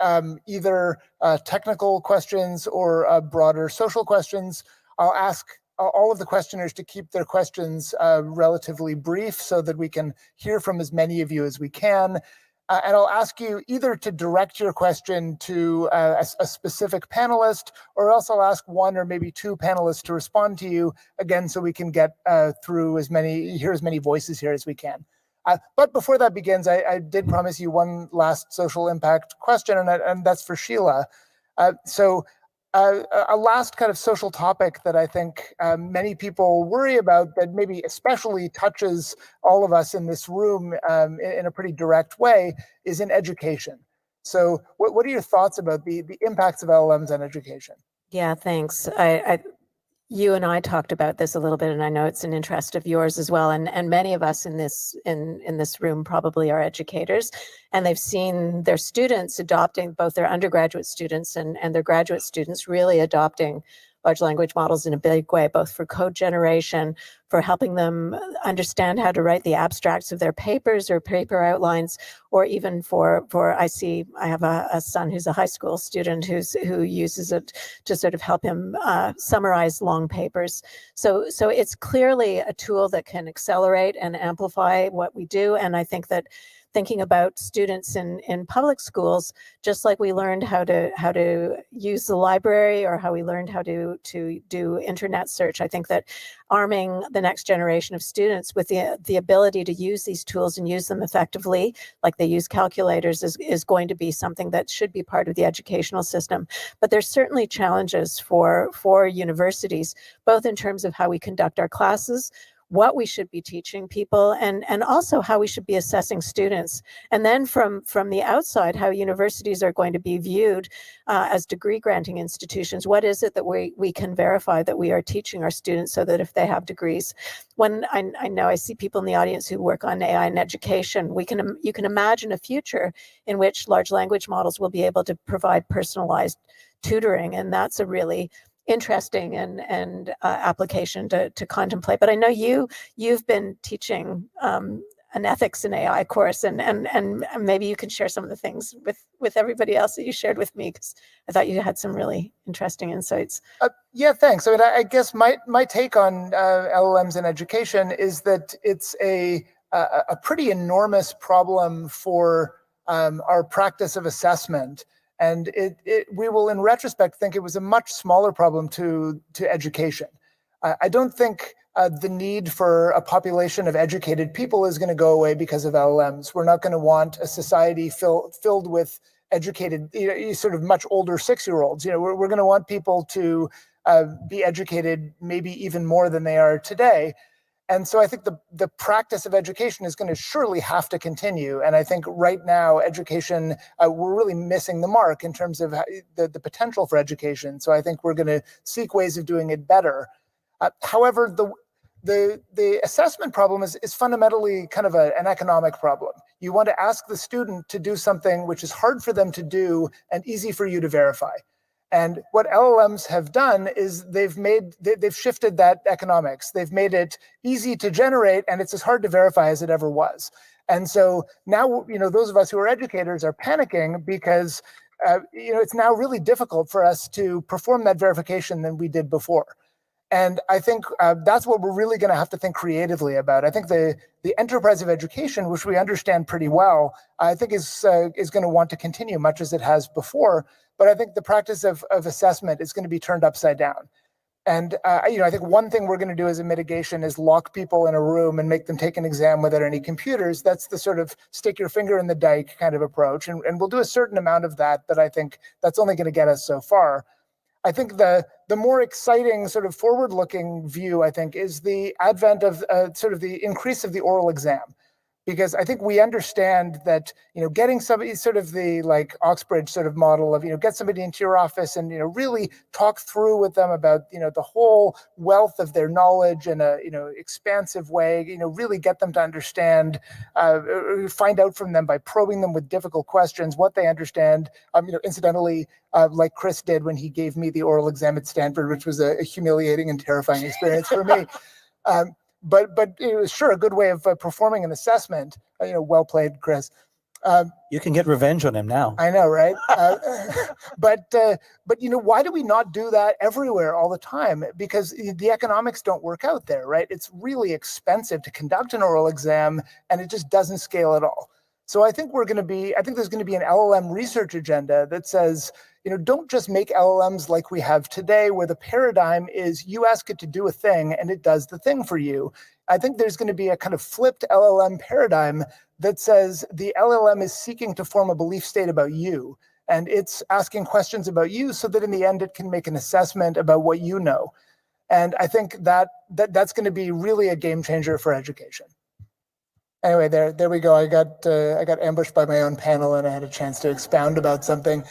either technical questions or broader social questions. I'll ask all of the questioners to keep their questions relatively brief so that we can hear from as many of you as we can. And I'll ask you either to direct your question to a specific panelist, or else I'll ask 1 or maybe 2 panelists to respond to you, again, so we can get through hear as many voices here as we can. But before that begins, I did promise you one last social impact question, and that's for Sheila. A last kind of social topic that I think many people worry about, that maybe especially touches all of us in this room in a pretty direct way, is in education. So what are your thoughts about the impacts of LLMs on education? Yeah, thanks. You and I talked about this a little bit, and I know it's an interest of yours as well. And many of us in this room probably are educators, and they've seen their students adopting, both their undergraduate students and their graduate students, really adopting large language models in a big way, both for code generation, for helping them understand how to write the abstracts of their papers or paper outlines, or even for I have a son who's a high school student who uses it to sort of help him summarize long papers. So it's clearly a tool that can accelerate and amplify what we do. And I think that thinking about students in public schools, just like we learned how to use the library, or how we learned how to do internet search, I think that arming the next generation of students with the ability to use these tools and use them effectively, like they use calculators, is going to be something that should be part of the educational system. But there's certainly challenges for universities, both in terms of how we conduct our classes, what we should be teaching people, and also how we should be assessing students. And then from the outside, how universities are going to be viewed as degree granting institutions. What is it that we can verify that we are teaching our students, so that if they have degrees, when I know I see people in the audience who work on AI in education, you can imagine a future in which large language models will be able to provide personalized tutoring, and that's a really interesting and application to contemplate. But I know you've been teaching an ethics in AI course, and maybe you can share some of the things with everybody else that you shared with me, because I thought you had some really interesting insights. Yeah, thanks. I mean, I guess my take on LLMs in education is that it's a pretty enormous problem for our practice of assessment. And we will, in retrospect, think it was a much smaller problem to education. I don't think the need for a population of educated people is going to go away because of LLMs. We're not going to want a society filled with educated, sort of much older 6-year-olds. We're going to want people to be educated maybe even more than they are today. And so I think the practice of education is going to surely have to continue. And I think right now, education, we're really missing the mark in terms of the potential for education. So I think we're going to seek ways of doing it better. However, the assessment problem is fundamentally kind of an economic problem. You want to ask the student to do something which is hard for them to do and easy for you to verify. And what LLMs have done is they've shifted that economics. They've made it easy to generate, and it's as hard to verify as it ever was. And so now, those of us who are educators are panicking because, it's now really difficult for us to perform that verification than we did before. And I think that's what we're really going to have to think creatively about. I think the enterprise of education, which we understand pretty well, I think is going to want to continue much as it has before. But I think the practice of assessment is going to be turned upside down. And I think one thing we're going to do as a mitigation is lock people in a room and make them take an exam without any computers. That's the sort of stick your finger in the dike kind of approach. And we'll do a certain amount of that, but I think that's only going to get us so far. I think the more exciting sort of forward-looking view, I think, is the advent of sort of the increase of the oral exam. Because I think we understand that, getting somebody, sort of the like Oxbridge sort of model of, get somebody into your office and, really talk through with them about, the whole wealth of their knowledge in a, expansive way, really get them to understand, find out from them by probing them with difficult questions, what they understand. Incidentally, like Chris did when he gave me the oral exam at Stanford, which was a humiliating and terrifying experience for me. But it was sure a good way of performing an assessment. Well played, Chris. You can get revenge on him now. I know, right? But why do we not do that everywhere all the time? Because the economics don't work out there, right? It's really expensive to conduct an oral exam, and it just doesn't scale at all. So I think there's going to be an LLM research agenda that says, don't just make LLMs like we have today, where the paradigm is you ask it to do a thing and it does the thing for you. I think there's going to be a kind of flipped LLM paradigm that says the LLM is seeking to form a belief state about you, and it's asking questions about you so that in the end it can make an assessment about what you know. And I think that's going to be really a game changer for education. Anyway, there we go. I got ambushed by my own panel, and I had a chance to expound about something.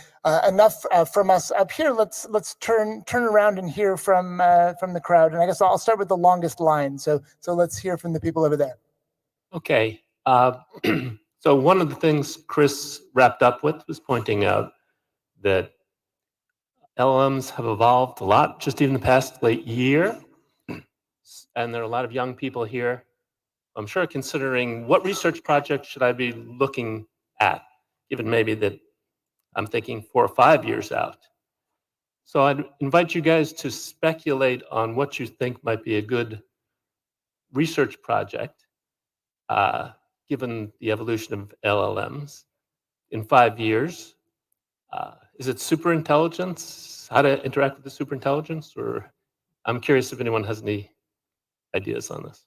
Enough from us up here. Let's turn around and hear from the crowd. And I guess I'll start with the longest line. So let's hear from the people over there. Okay. So one of the things Chris wrapped up with was pointing out that LLMs have evolved a lot, just even the past year, and there are a lot of young people here. I'm sure considering what research project should I be looking at, given maybe that I'm thinking 4 or 5 years out. So I'd invite you guys to speculate on what you think might be a good research project, given the evolution of LLMs in 5 years. Is it superintelligence? How to interact with the superintelligence? Or I'm curious if anyone has any ideas on this.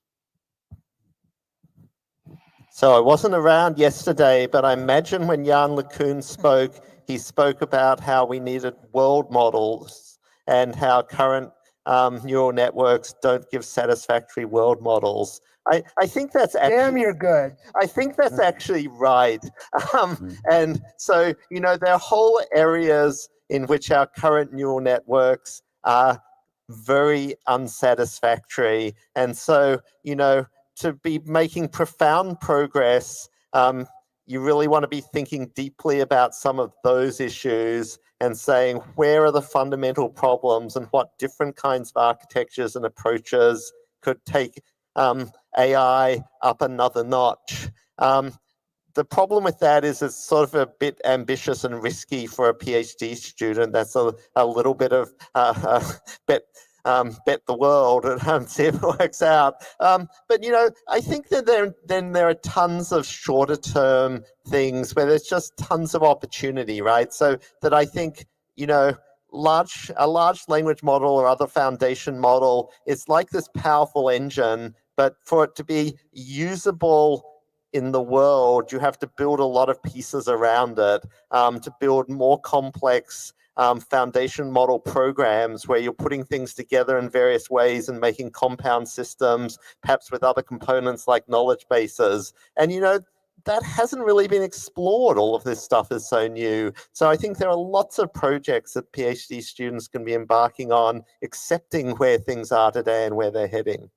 So I wasn't around yesterday, but I imagine when Jan LeCun spoke, he spoke about how we needed world models and how current neural networks don't give satisfactory world models. I think that's actually... Damn, you're good. I think that's actually right. And so, there are whole areas in which our current neural networks are very unsatisfactory. And so, to be making profound progress, you really want to be thinking deeply about some of those issues and saying, where are the fundamental problems and what different kinds of architectures and approaches could take AI up another notch. The problem with that is it's sort of a bit ambitious and risky for a PhD student. That's a little bit of bet the world and see if it works out. But I think that there are tons of shorter term things where there's just tons of opportunity, right? So that I think a large language model or other foundation model is like this powerful engine, but for it to be usable in the world, you have to build a lot of pieces around it to build more complex foundation model programs where you're putting things together in various ways and making compound systems, perhaps with other components like knowledge bases. And that hasn't really been explored. All of this stuff is so new. So I think there are lots of projects that PhD students can be embarking on, accepting where things are today and where they're heading.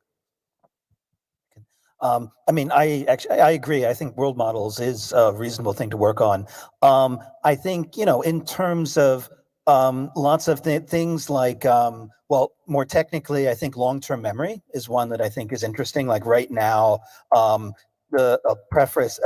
I agree. I think world models is a reasonable thing to work on. I think, in terms of lots of things like, more technically, I think long-term memory is one that I think is interesting. Like right now, the preface,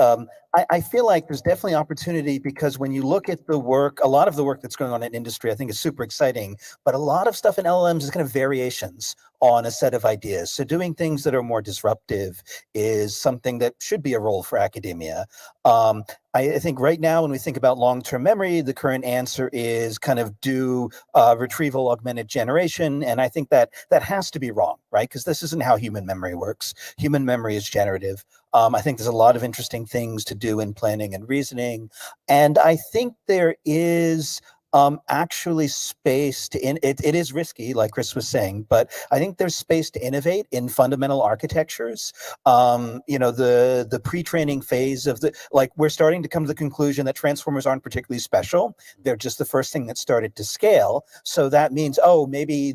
I feel like there's definitely opportunity, because when you look at the work, a lot of the work that's going on in industry, I think is super exciting, but a lot of stuff in LLMs is kind of variations on a set of ideas. So doing things that are more disruptive is something that should be a role for academia. I think right now, when we think about long-term memory, the current answer is kind of do retrieval augmented generation. And I think that has to be wrong, right? Because this isn't how human memory works. Human memory is generative. I think there's a lot of interesting things to do in planning and reasoning. And I think there is actually space to it is risky, like Chris was saying, but I think there's space to innovate in fundamental architectures. The pre-training phase of we're starting to come to the conclusion that transformers aren't particularly special. They're just the first thing that started to scale. So that means, maybe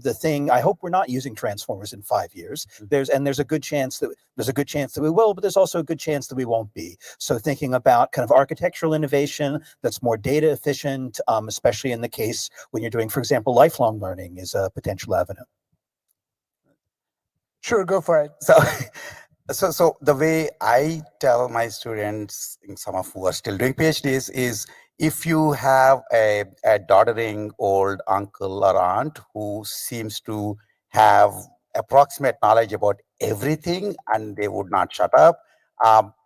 I hope we're not using transformers in 5 years. There's a good chance that we will, but there's also a good chance that we won't be. So thinking about kind of architectural innovation that's more data efficient, especially in the case when you're doing, for example, lifelong learning is a potential avenue. Sure, go for it. So the way I tell my students, some of who are still doing PhDs, is if you have a doddering old uncle or aunt who seems to have approximate knowledge about everything and they would not shut up,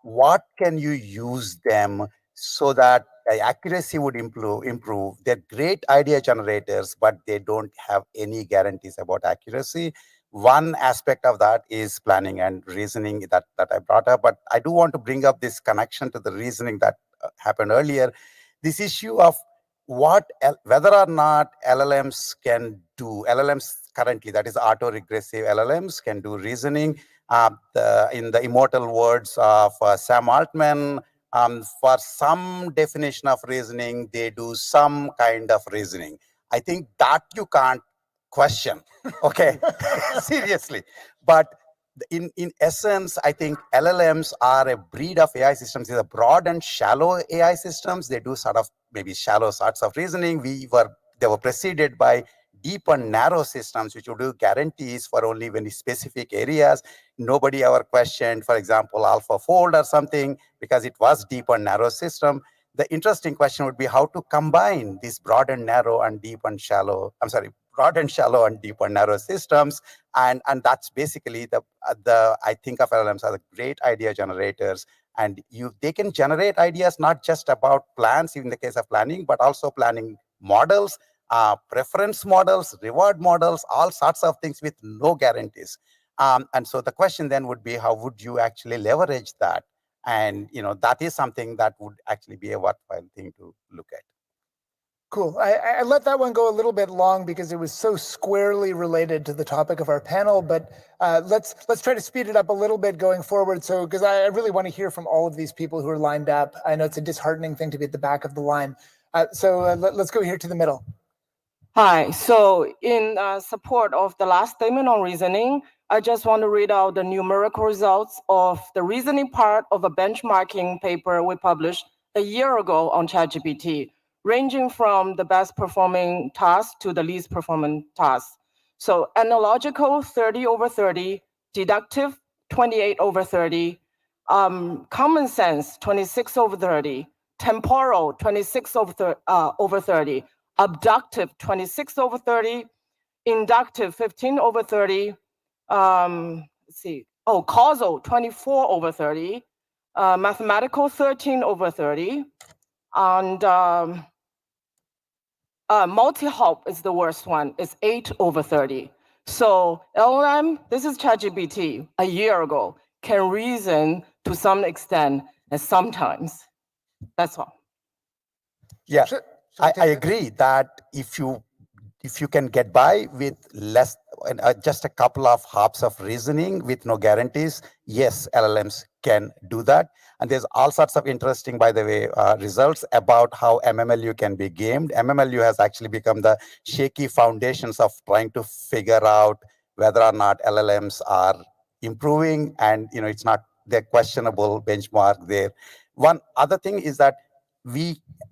what can you use them so that accuracy would improve? They're great idea generators, but they don't have any guarantees about accuracy. One aspect of that is planning and reasoning that I brought up, but I do want to bring up this connection to the reasoning that happened earlier. This issue of whether or not LLMs can do, LLMs currently, that is autoregressive LLMs, can do reasoning. In the immortal words of Sam Altman, for some definition of reasoning, they do some kind of reasoning. I think that you can't question. Okay, seriously. But in essence, I think LLMs are a breed of AI systems. These are broad and shallow AI systems. They do sort of maybe shallow sorts of reasoning. They were preceded by deep and narrow systems, which would do guarantees for only very specific areas. Nobody ever questioned, for example, AlphaFold or something, because it was deep and narrow system. The interesting question would be how to combine these broad and narrow and deep and shallow, broad and shallow and deep and narrow systems. And that's basically I think of LLMs as great idea generators. And they can generate ideas not just about plans in the case of planning, but also planning models, preference models, reward models, all sorts of things with no guarantees. And so the question then would be, how would you actually leverage that? And that is something that would actually be a worthwhile thing to look at. Cool. I let that one go a little bit long because it was so squarely related to the topic of our panel, but let's try to speed it up a little bit going forward. So, because I really want to hear from all of these people who are lined up. I know it's a disheartening thing to be at the back of the line. Let's go here to the middle. Hi. So in support of the last statement on reasoning, I just want to read out the numerical results of the reasoning part of a benchmarking paper we published a year ago on ChatGPT, ranging from the best performing task to the least performing task. So analogical 30/30, deductive 28/30, common sense 26/30, temporal 26/30, abductive 26/30, inductive 15/30, causal 24/30, mathematical 13/30, and multi-hop is the worst one. It's 8/30. So LLM, this is ChatGPT a year ago, can reason to some extent and sometimes. That's all. Yeah, I agree that if you can get by with less, just a couple of hops of reasoning with no guarantees, yes, LLMs can do that. And there's all sorts of interesting, by the way, results about how MMLU can be gamed. MMLU has actually become the shaky foundations of trying to figure out whether or not LLMs are improving, and it's not the questionable benchmark there. One other thing is that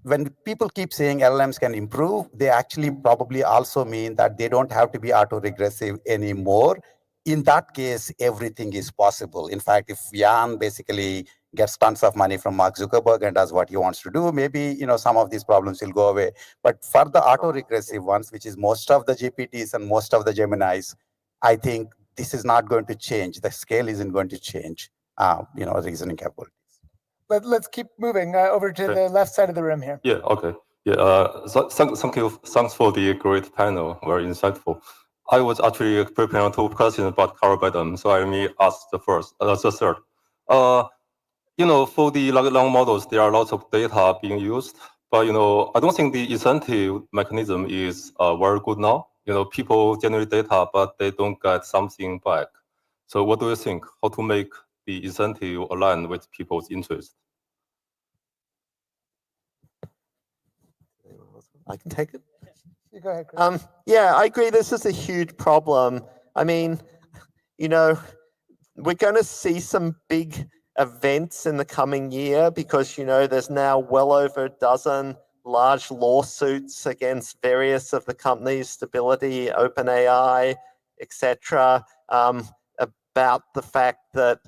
when people keep saying LLMs can improve, they actually probably also mean that they don't have to be autoregressive anymore. In that case, everything is possible. In fact, if Jan basically gets tons of money from Mark Zuckerberg and does what he wants to do, maybe some of these problems will go away. But for the autoregressive ones, which is most of the GPTs and most of the Geminis, I think this is not going to change. The scale isn't going to change. Reasoning capability. Let's keep moving over to the left side of the room here. Yeah, okay. Yeah, thank you. Thanks for the great panel, very insightful. I was actually preparing 2 questions about algorithm, so I may ask the third. For the long models, there are lots of data being used, But I don't think the incentive mechanism is very good now. People generate data, but they don't get something back. So what do you think? How to make the incentive align with people's interest? I can take it. You go ahead, Chris. Yeah, I agree. This is a huge problem. I mean, we're going to see some big events in the coming year because, there's now well over a dozen large lawsuits against various of the companies, Stability, OpenAI, etc., about the fact that,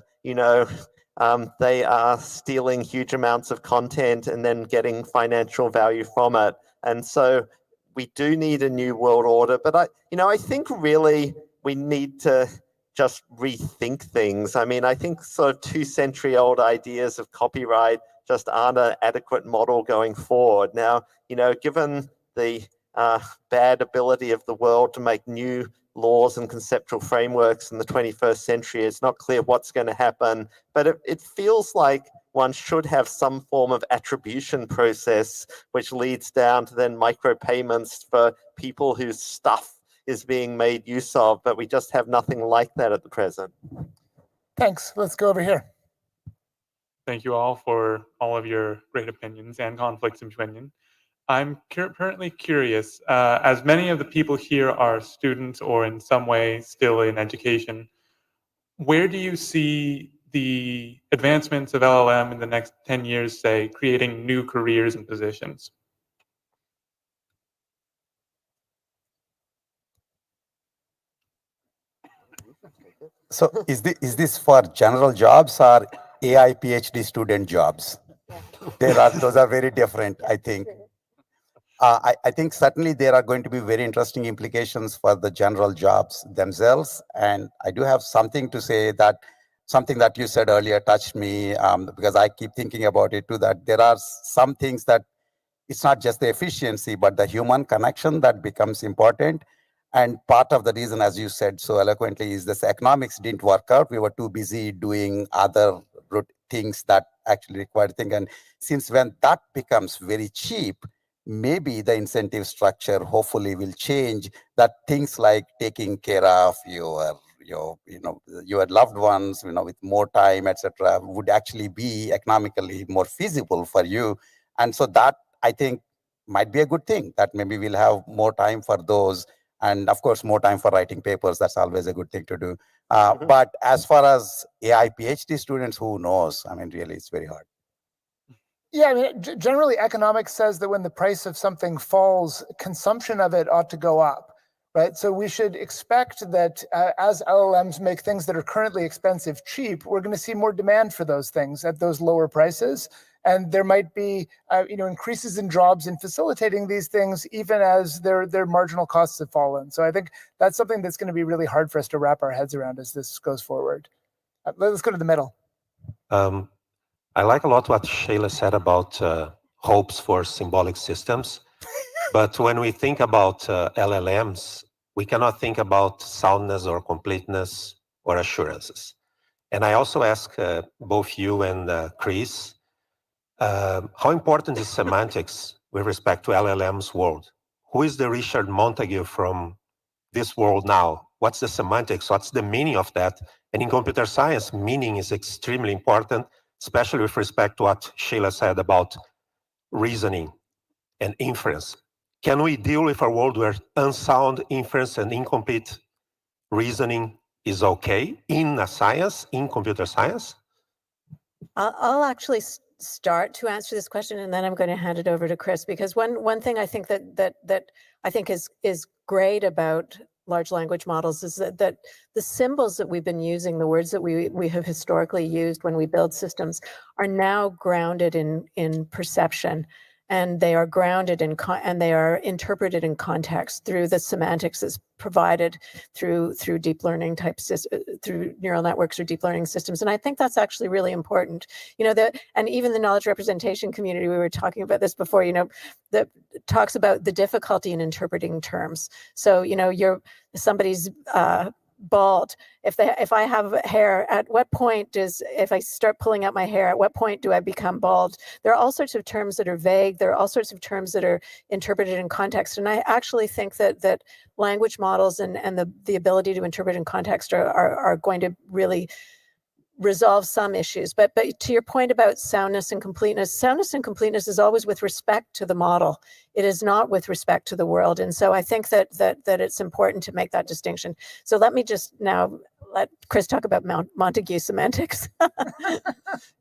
they are stealing huge amounts of content and then getting financial value from it. And so we do need a new world order. But I think really we need to just rethink things. I mean, I think sort of 2-century-old ideas of copyright just aren't an adequate model going forward. Now, given the bad ability of the world to make new laws and conceptual frameworks in the 21st century, it's not clear what's going to happen. But it feels like one should have some form of attribution process, which leads down to then micropayments for people whose stuff is being made use of, but we just have nothing like that at the present. Thanks. Let's go over here. Thank you all for all of your great opinions and conflicts of opinion. I'm currently curious, as many of the people here are students or in some way still in education, where do you see the advancements of LLM in the next 10 years, say, creating new careers and positions? So is this for general jobs or AI PhD student jobs? Those are very different, I think. I think certainly there are going to be very interesting implications for the general jobs themselves. And I do have something to say that something that you said earlier touched me because I keep thinking about it too, that there are some things that it's not just the efficiency, but the human connection that becomes important. And part of the reason, as you said so eloquently, is this economics didn't work out. We were too busy doing other things that actually required things. And since when that becomes very cheap, maybe the incentive structure hopefully will change, that things like taking care of your loved ones, with more time, etc., would actually be economically more feasible for you. And so that, I think, might be a good thing, that maybe we'll have more time for those. And of course, more time for writing papers. That's always a good thing to do. But as far as AI PhD students, who knows? I mean, really, it's very hard. Yeah, I mean, generally economics says that when the price of something falls, consumption of it ought to go up, right? So we should expect that as LLMs make things that are currently expensive cheap, we're going to see more demand for those things at those lower prices. And there might be, increases in jobs in facilitating these things, even as their marginal costs have fallen. So I think that's something that's going to be really hard for us to wrap our heads around as this goes forward. Let's go to the middle. I like a lot what Shayla said about hopes for symbolic systems. But when we think about LLMs, we cannot think about soundness or completeness or assurances. And I also ask both you and Chris, how important is semantics with respect to LLM's world? Who is the Richard Montague from this world now? What's the semantics? What's the meaning of that? And in computer science, meaning is extremely important, especially with respect to what Sheila said about reasoning and inference. Can we deal with a world where unsound inference and incomplete reasoning is okay in a science, in computer science? I'll actually start to answer this question, and then I'm going to hand it over to Chris, because one thing I think that I think is great about large language models is that the symbols that we've been using, the words that we have historically used when we build systems, are now grounded in perception, and they are grounded in and they are interpreted in context through the semantics that's provided through deep learning through neural networks or deep learning systems. And I think that's actually really important. And even the knowledge representation community, we were talking about this before, that talks about the difficulty in interpreting terms. So, somebody's bald. If I have hair, at what point if I start pulling out my hair, at what point do I become bald? There are all sorts of terms that are vague. There are all sorts of terms that are interpreted in context. And I actually think that language models and the ability to interpret in context are going to really resolve some issues. But to your point about soundness and completeness is always with respect to the model. It is not with respect to the world. And so I think that it's important to make that distinction. So let me just now let Chris talk about Montague semantics.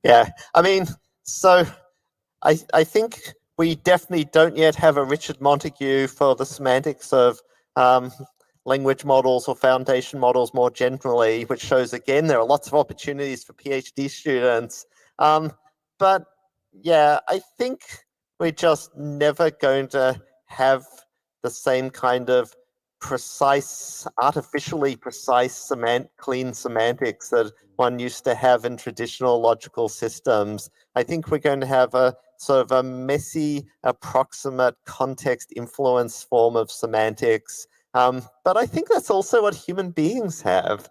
Yeah, I mean, so I think we definitely don't yet have a Richard Montague for the semantics of language models or foundation models more generally, which shows, again, there are lots of opportunities for PhD students. But yeah, I think we're just never going to have the same kind of precise, artificially precise clean semantics that one used to have in traditional logical systems. I think we're going to have a sort of a messy, approximate context influence form of semantics. But I think that's also what human beings have.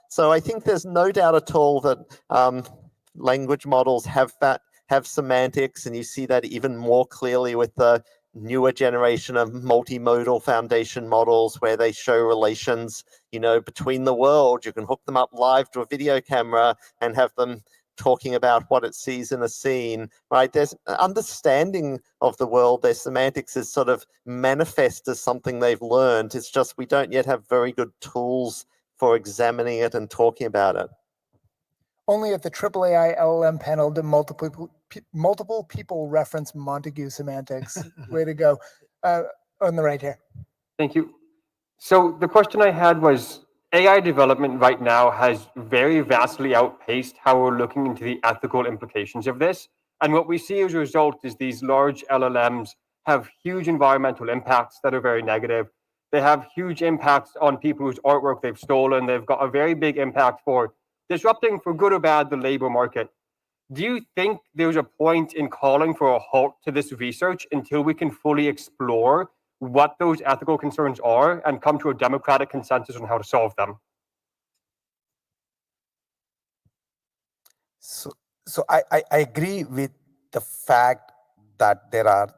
So I think there's no doubt at all that language models have semantics, and you see that even more clearly with the newer generation of multimodal foundation models where they show relations, between the world. You can hook them up live to a video camera and have them talking about what it sees in a scene, right? There's an understanding of the world. Their semantics is sort of manifest as something they've learned. It's just we don't yet have very good tools for examining it and talking about it. Only at the AAAI LLM panel did multiple people reference Montague semantics. Way to go. On the right here. Thank you. So the question I had was, AI development right now has very vastly outpaced how we're looking into the ethical implications of this. And what we see as a result is these large LLMs have huge environmental impacts that are very negative. They have huge impacts on people whose artwork they've stolen. They've got a very big impact for disrupting, for good or bad, the labor market. Do you think there's a point in calling for a halt to this research until we can fully explore what those ethical concerns are and come to a democratic consensus on how to solve them? So I agree with the fact that there are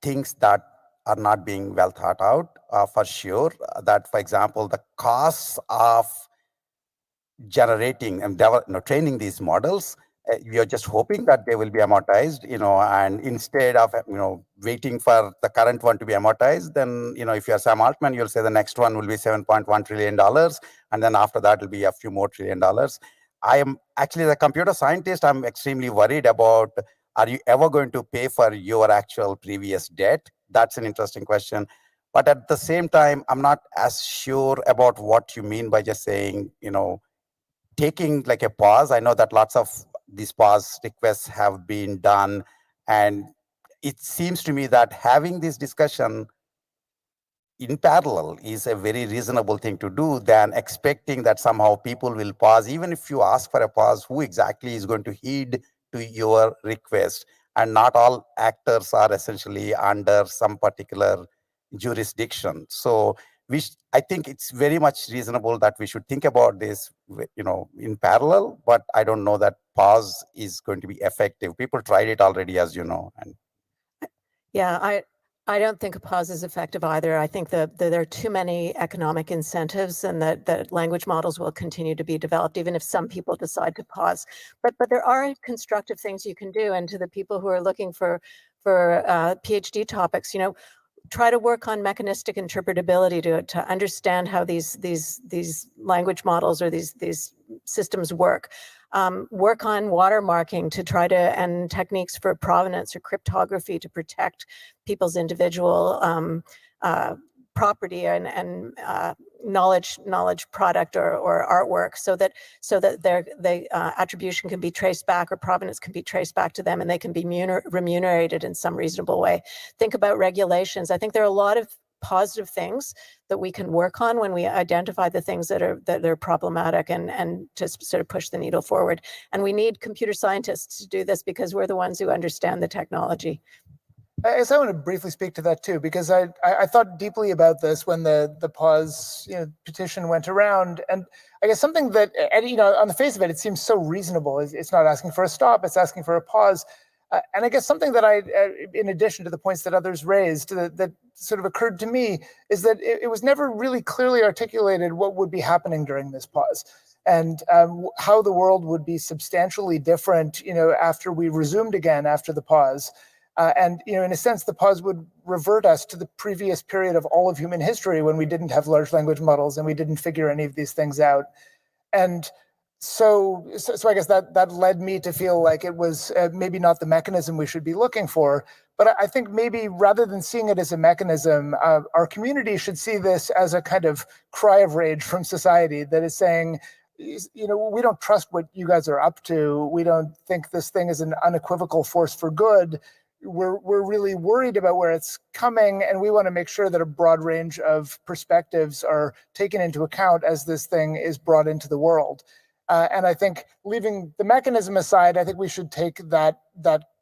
things that are not being well thought out, for sure. That, for example, the costs of generating and training these models, you're just hoping that they will be amortized, and instead of waiting for the current one to be amortized, then if you're Sam Altman, you'll say the next one will be $7.1 trillion, and then after that will be a few more $1 trillion. I am actually, the computer scientist, I'm extremely worried about, are you ever going to pay for your actual previous debt? That's an interesting question. But at the same time, I'm not as sure about what you mean by just saying, taking like a pause. I know that lots of these pause requests have been done, and it seems to me that having this discussion in parallel is a very reasonable thing to do than expecting that somehow people will pause. Even if you ask for a pause, who exactly is going to heed to your request? And not all actors are essentially under some particular jurisdiction. So I think it's very much reasonable that we should think about this, in parallel, but I don't know that pause is going to be effective. People tried it already, as you know. And Yeah, I don't think a pause is effective either. I think that there are too many economic incentives, and that language models will continue to be developed, even if some people decide to pause. But there are constructive things you can do. And to the people who are looking for PhD topics, try to work on mechanistic interpretability to understand how these language models or these systems work. Work on watermarking to try to, and techniques for provenance or cryptography to protect people's individual property and knowledge product or artwork, so that their attribution can be traced back, or provenance can be traced back to them, and they can be remunerated in some reasonable way. Think about regulations. I think there are a lot of positive things that we can work on when we identify the things that are problematic, and just sort of push the needle forward. And we need computer scientists to do this because we're the ones who understand the technology. I guess I want to briefly speak to that too, because I thought deeply about this when the pause petition went around, and I guess something that on the face of it, it seems so reasonable. It's not asking for a stop; it's asking for a pause. And I guess something that in addition to the points that others raised, that sort of occurred to me is that it was never really clearly articulated what would be happening during this pause, and how the world would be substantially different, after we resumed again after the pause. And in a sense, the pause would revert us to the previous period of all of human history when we didn't have large language models and we didn't figure any of these things out. And so I guess that led me to feel like it was maybe not the mechanism we should be looking for. But I think maybe rather than seeing it as a mechanism, our community should see this as a kind of cry of rage from society that is saying, we don't trust what you guys are up to. We don't think this thing is an unequivocal force for good. We're really worried about where it's coming, and we want to make sure that a broad range of perspectives are taken into account as this thing is brought into the world. And I think, leaving the mechanism aside, I think we should take that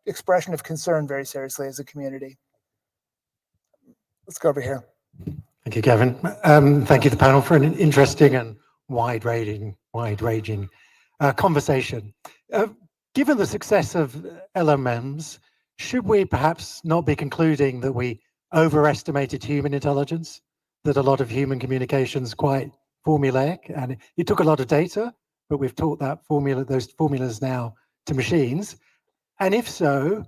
expression of concern very seriously as a community. Let's go over here. Thank you, Kevin. Thank you, the panel, for an interesting and wide-ranging conversation. Given the success of LLMs, should we perhaps not be concluding that we overestimated human intelligence, that a lot of human communication is quite formulaic, and it took a lot of data, but we've taught those formulas now to machines? And if so,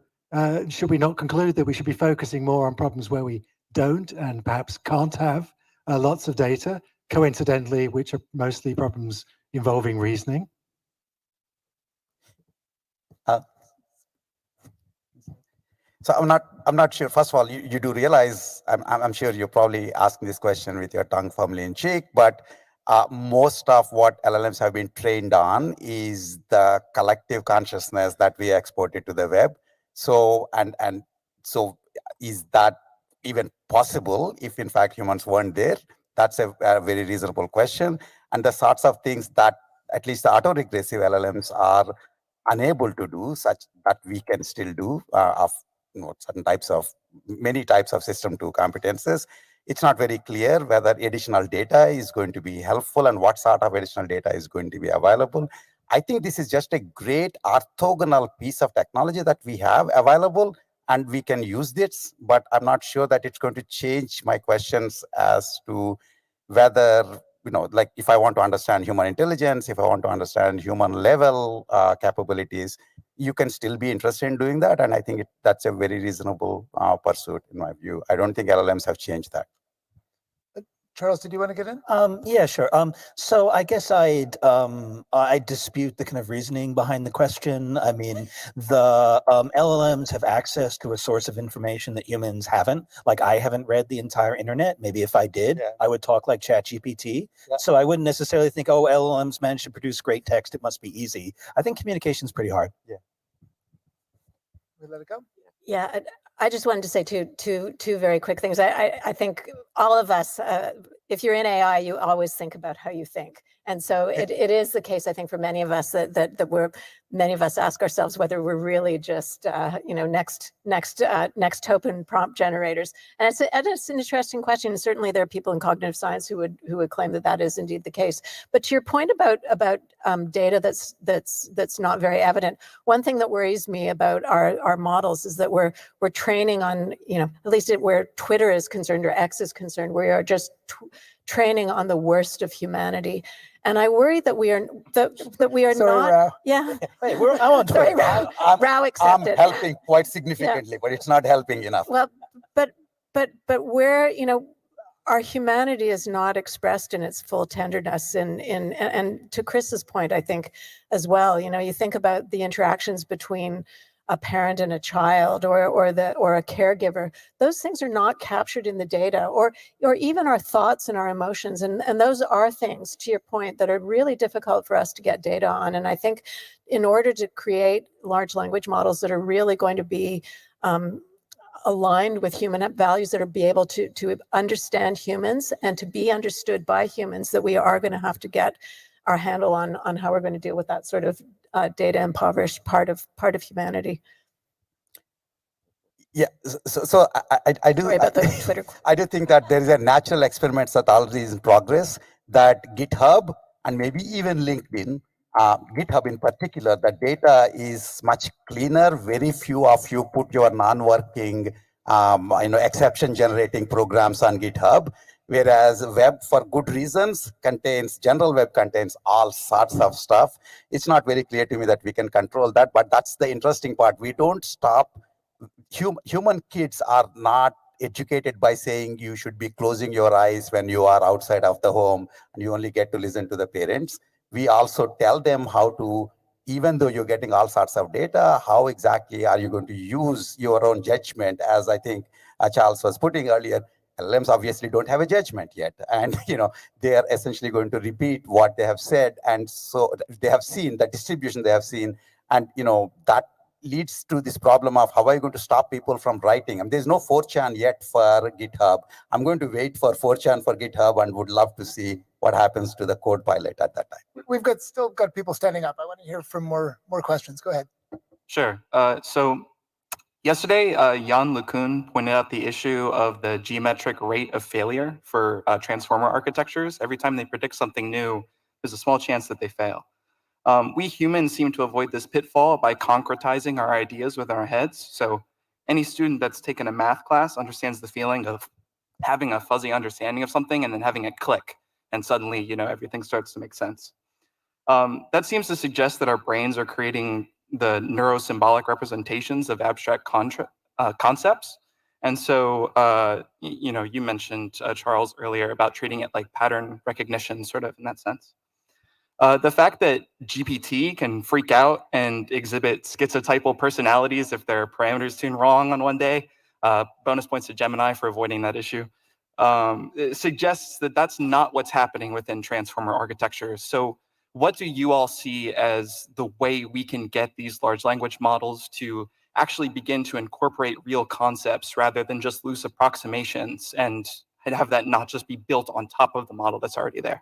should we not conclude that we should be focusing more on problems where we don't and perhaps can't have lots of data, coincidentally, which are mostly problems involving reasoning? So I'm not sure. First of all, you do realize, I'm sure you're probably asking this question with your tongue firmly in cheek, but most of what LLMs have been trained on is the collective consciousness that we exported to the web. So so is that even possible if in fact humans weren't there? That's a very reasonable question. And the sorts of things that at least the autoregressive LLMs are unable to do, such that we can still do of many types of system 2 competences. It's not very clear whether additional data is going to be helpful and what sort of additional data is going to be available. I think this is just a great orthogonal piece of technology that we have available, and we can use this, but I'm not sure that it's going to change my questions as to whether, like if I want to understand human intelligence, if I want to understand human level capabilities, you can still be interested in doing that. And I think that's a very reasonable pursuit in my view. I don't think LLMs have changed that. Charles, did you want to get in? Yeah, sure. So I guess I dispute the kind of reasoning behind the question. I mean, the LLMs have access to a source of information that humans haven't. Like, I haven't read the entire internet. Maybe if I did, I would talk like ChatGPT. Yeah. So I wouldn't necessarily think, oh, LLMs managed to produce great text, it must be easy. I think communication is pretty hard. Yeah. We let it go? Yeah, I just wanted to say two very quick things. I think all of us, if you're in AI, you always think about how you think. And so it is the case, I think, for many of us that many of us ask ourselves whether we're really just, next token prompt generators. And it's an interesting question. And certainly there are people in cognitive science who would claim that is indeed the case. But to your point about data that's not very evident, one thing that worries me about our models is that we're training on, at least where Twitter is concerned or X is concerned, we are just training on the worst of humanity. And I worry that we are Sorry, not. Rao. Yeah. Hey, I'm on Twitter. Rao accepted. I'm helping quite significantly, but it's not helping enough. Well, but where, our humanity is not expressed in its full tenderness. And to Chris's point, I think as well, you think about the interactions between a parent and a child or a caregiver. Those things are not captured in the data, or even our thoughts and our emotions. And those are things, to your point, that are really difficult for us to get data on. And I think in order to create large language models that are really going to be aligned with human values, that are be able to understand humans and to be understood by humans, that we are going to have to get our handle on how we're going to deal with that sort of data impoverished part of humanity. Yeah, so I do Sorry about the Twitter. I do think that there is a natural experiments that already is in progress that GitHub and maybe even LinkedIn, GitHub in particular, the data is much cleaner. Very few of you put your non-working, exception generating programs on GitHub, whereas web for good reasons contains, general web contains all sorts of stuff. It's not very clear to me that we can control that, but that's the interesting part. We don't stop. Human kids are not educated by saying you should be closing your eyes when you are outside of the home and you only get to listen to the parents. We also tell them how to, even though you're getting all sorts of data, how exactly are you going to use your own judgment? As I think Charles was putting earlier, LLMs obviously don't have a judgment yet, and they are essentially going to repeat what they have said, and so they have seen the distribution they have seen, and that leads to this problem of how are you going to stop people from writing? I mean, there's no 4chan yet for GitHub. I'm going to wait for 4chan for GitHub and would love to see what happens to the code pilot at that time. We've still got people standing up. I want to hear from more questions. Go ahead. Sure. So yesterday, Jan LeCun pointed out the issue of the geometric rate of failure for transformer architectures. Every time they predict something new, there's a small chance that they fail. We humans seem to avoid this pitfall by concretizing our ideas with our heads. So any student that's taken a math class understands the feeling of having a fuzzy understanding of something and then having it click, and suddenly, everything starts to make sense. That seems to suggest that our brains are creating the neurosymbolic representations of abstract concepts. And so, you mentioned, Charles, earlier about treating it like pattern recognition, sort of in that sense. The fact that GPT can freak out and exhibit schizotypal personalities if their parameters tune wrong on one day, bonus points to Gemini for avoiding that issue, it suggests that that's not what's happening within transformer architectures. So what do you all see as the way we can get these large language models to actually begin to incorporate real concepts rather than just loose approximations, and have that not just be built on top of the model that's already there?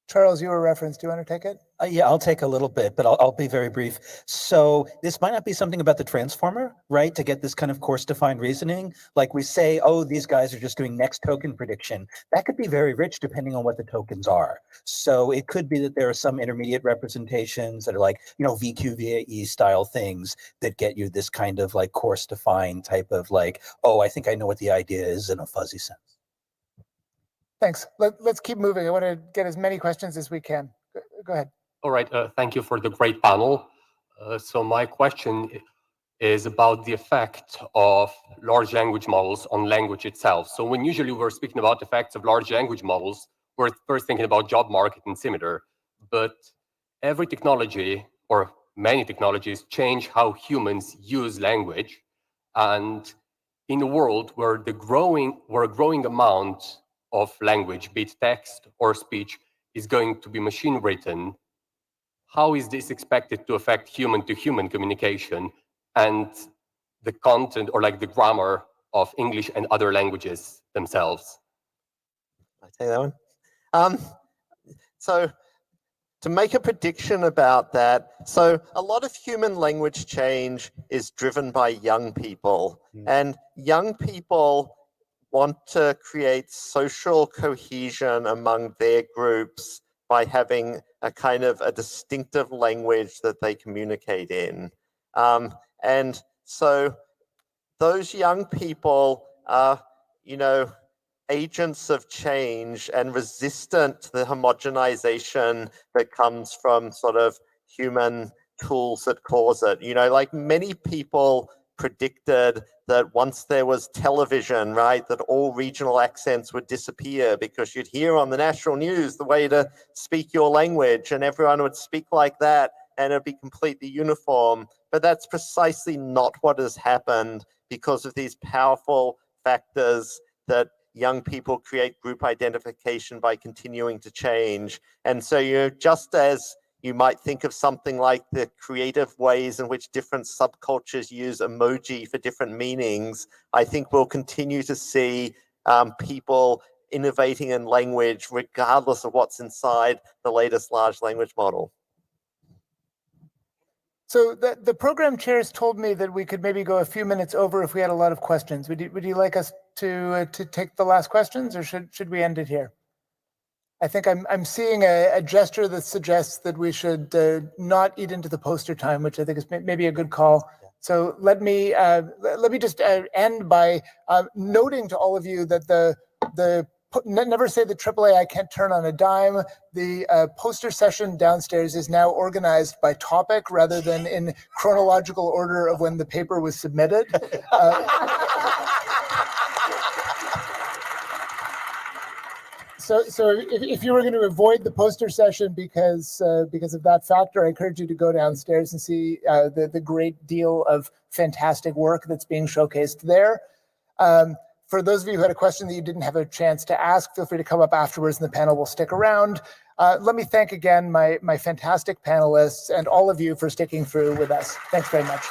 Charles, you were referenced. Do you want to take it? Yeah, I'll take a little bit, but I'll be very brief. So this might not be something about the transformer, right? To get this kind of course-defined reasoning, like we say, oh, these guys are just doing next token prediction. That could be very rich depending on what the tokens are. So it could be that there are some intermediate representations that are like, VQ, style things that get you this kind of like course-defined type of like, oh, I think I know what the idea is in a fuzzy sense. Thanks. Let's keep moving. I want to get as many questions as we can. Go ahead. All right. Thank you for the great panel. So my question is about the effect of large language models on language itself. So when usually we're speaking about the effects of large language models, we're first thinking about job market and similar. But every technology, or many technologies, change how humans use language. And in a world where a growing amount of language, be it text or speech, is going to be machine written, how is this expected to affect human-to-human communication and the content or like the grammar of English and other languages themselves? I take that one. So to make a prediction about that, so a lot of human language change is driven by young people, and young people want to create social cohesion among their groups by having a kind of a distinctive language that they communicate in. And so those young people are, agents of change and resistant to the homogenization that comes from sort of human tools that cause it. Like many people predicted that once there was television, right, that all regional accents would disappear because you'd hear on the national news the way to speak your language and everyone would speak like that and it'd be completely uniform. But that's precisely not what has happened because of these powerful factors that young people create group identification by continuing to change. And so, just as you might think of something like the creative ways in which different subcultures use emoji for different meanings, I think we'll continue to see people innovating in language regardless of what's inside the latest large language model. So the program chairs told me that we could maybe go a few minutes over if we had a lot of questions. Would you like us to take the last questions, or should we end it here? I think I'm seeing a gesture that suggests that we should not eat into the poster time, which I think is maybe a good call. So let me just end by noting to all of you that never say the AAA I can't turn on a dime. The poster session downstairs is now organized by topic rather than in chronological order of when the paper was submitted. So if you were going to avoid the poster session because of that factor, I encourage you to go downstairs and see the great deal of fantastic work that's being showcased there. For those of you who had a question that you didn't have a chance to ask, feel free to come up afterwards and the panel will stick around. Let me thank again my fantastic panelists and all of you for sticking through with us. Thanks very much.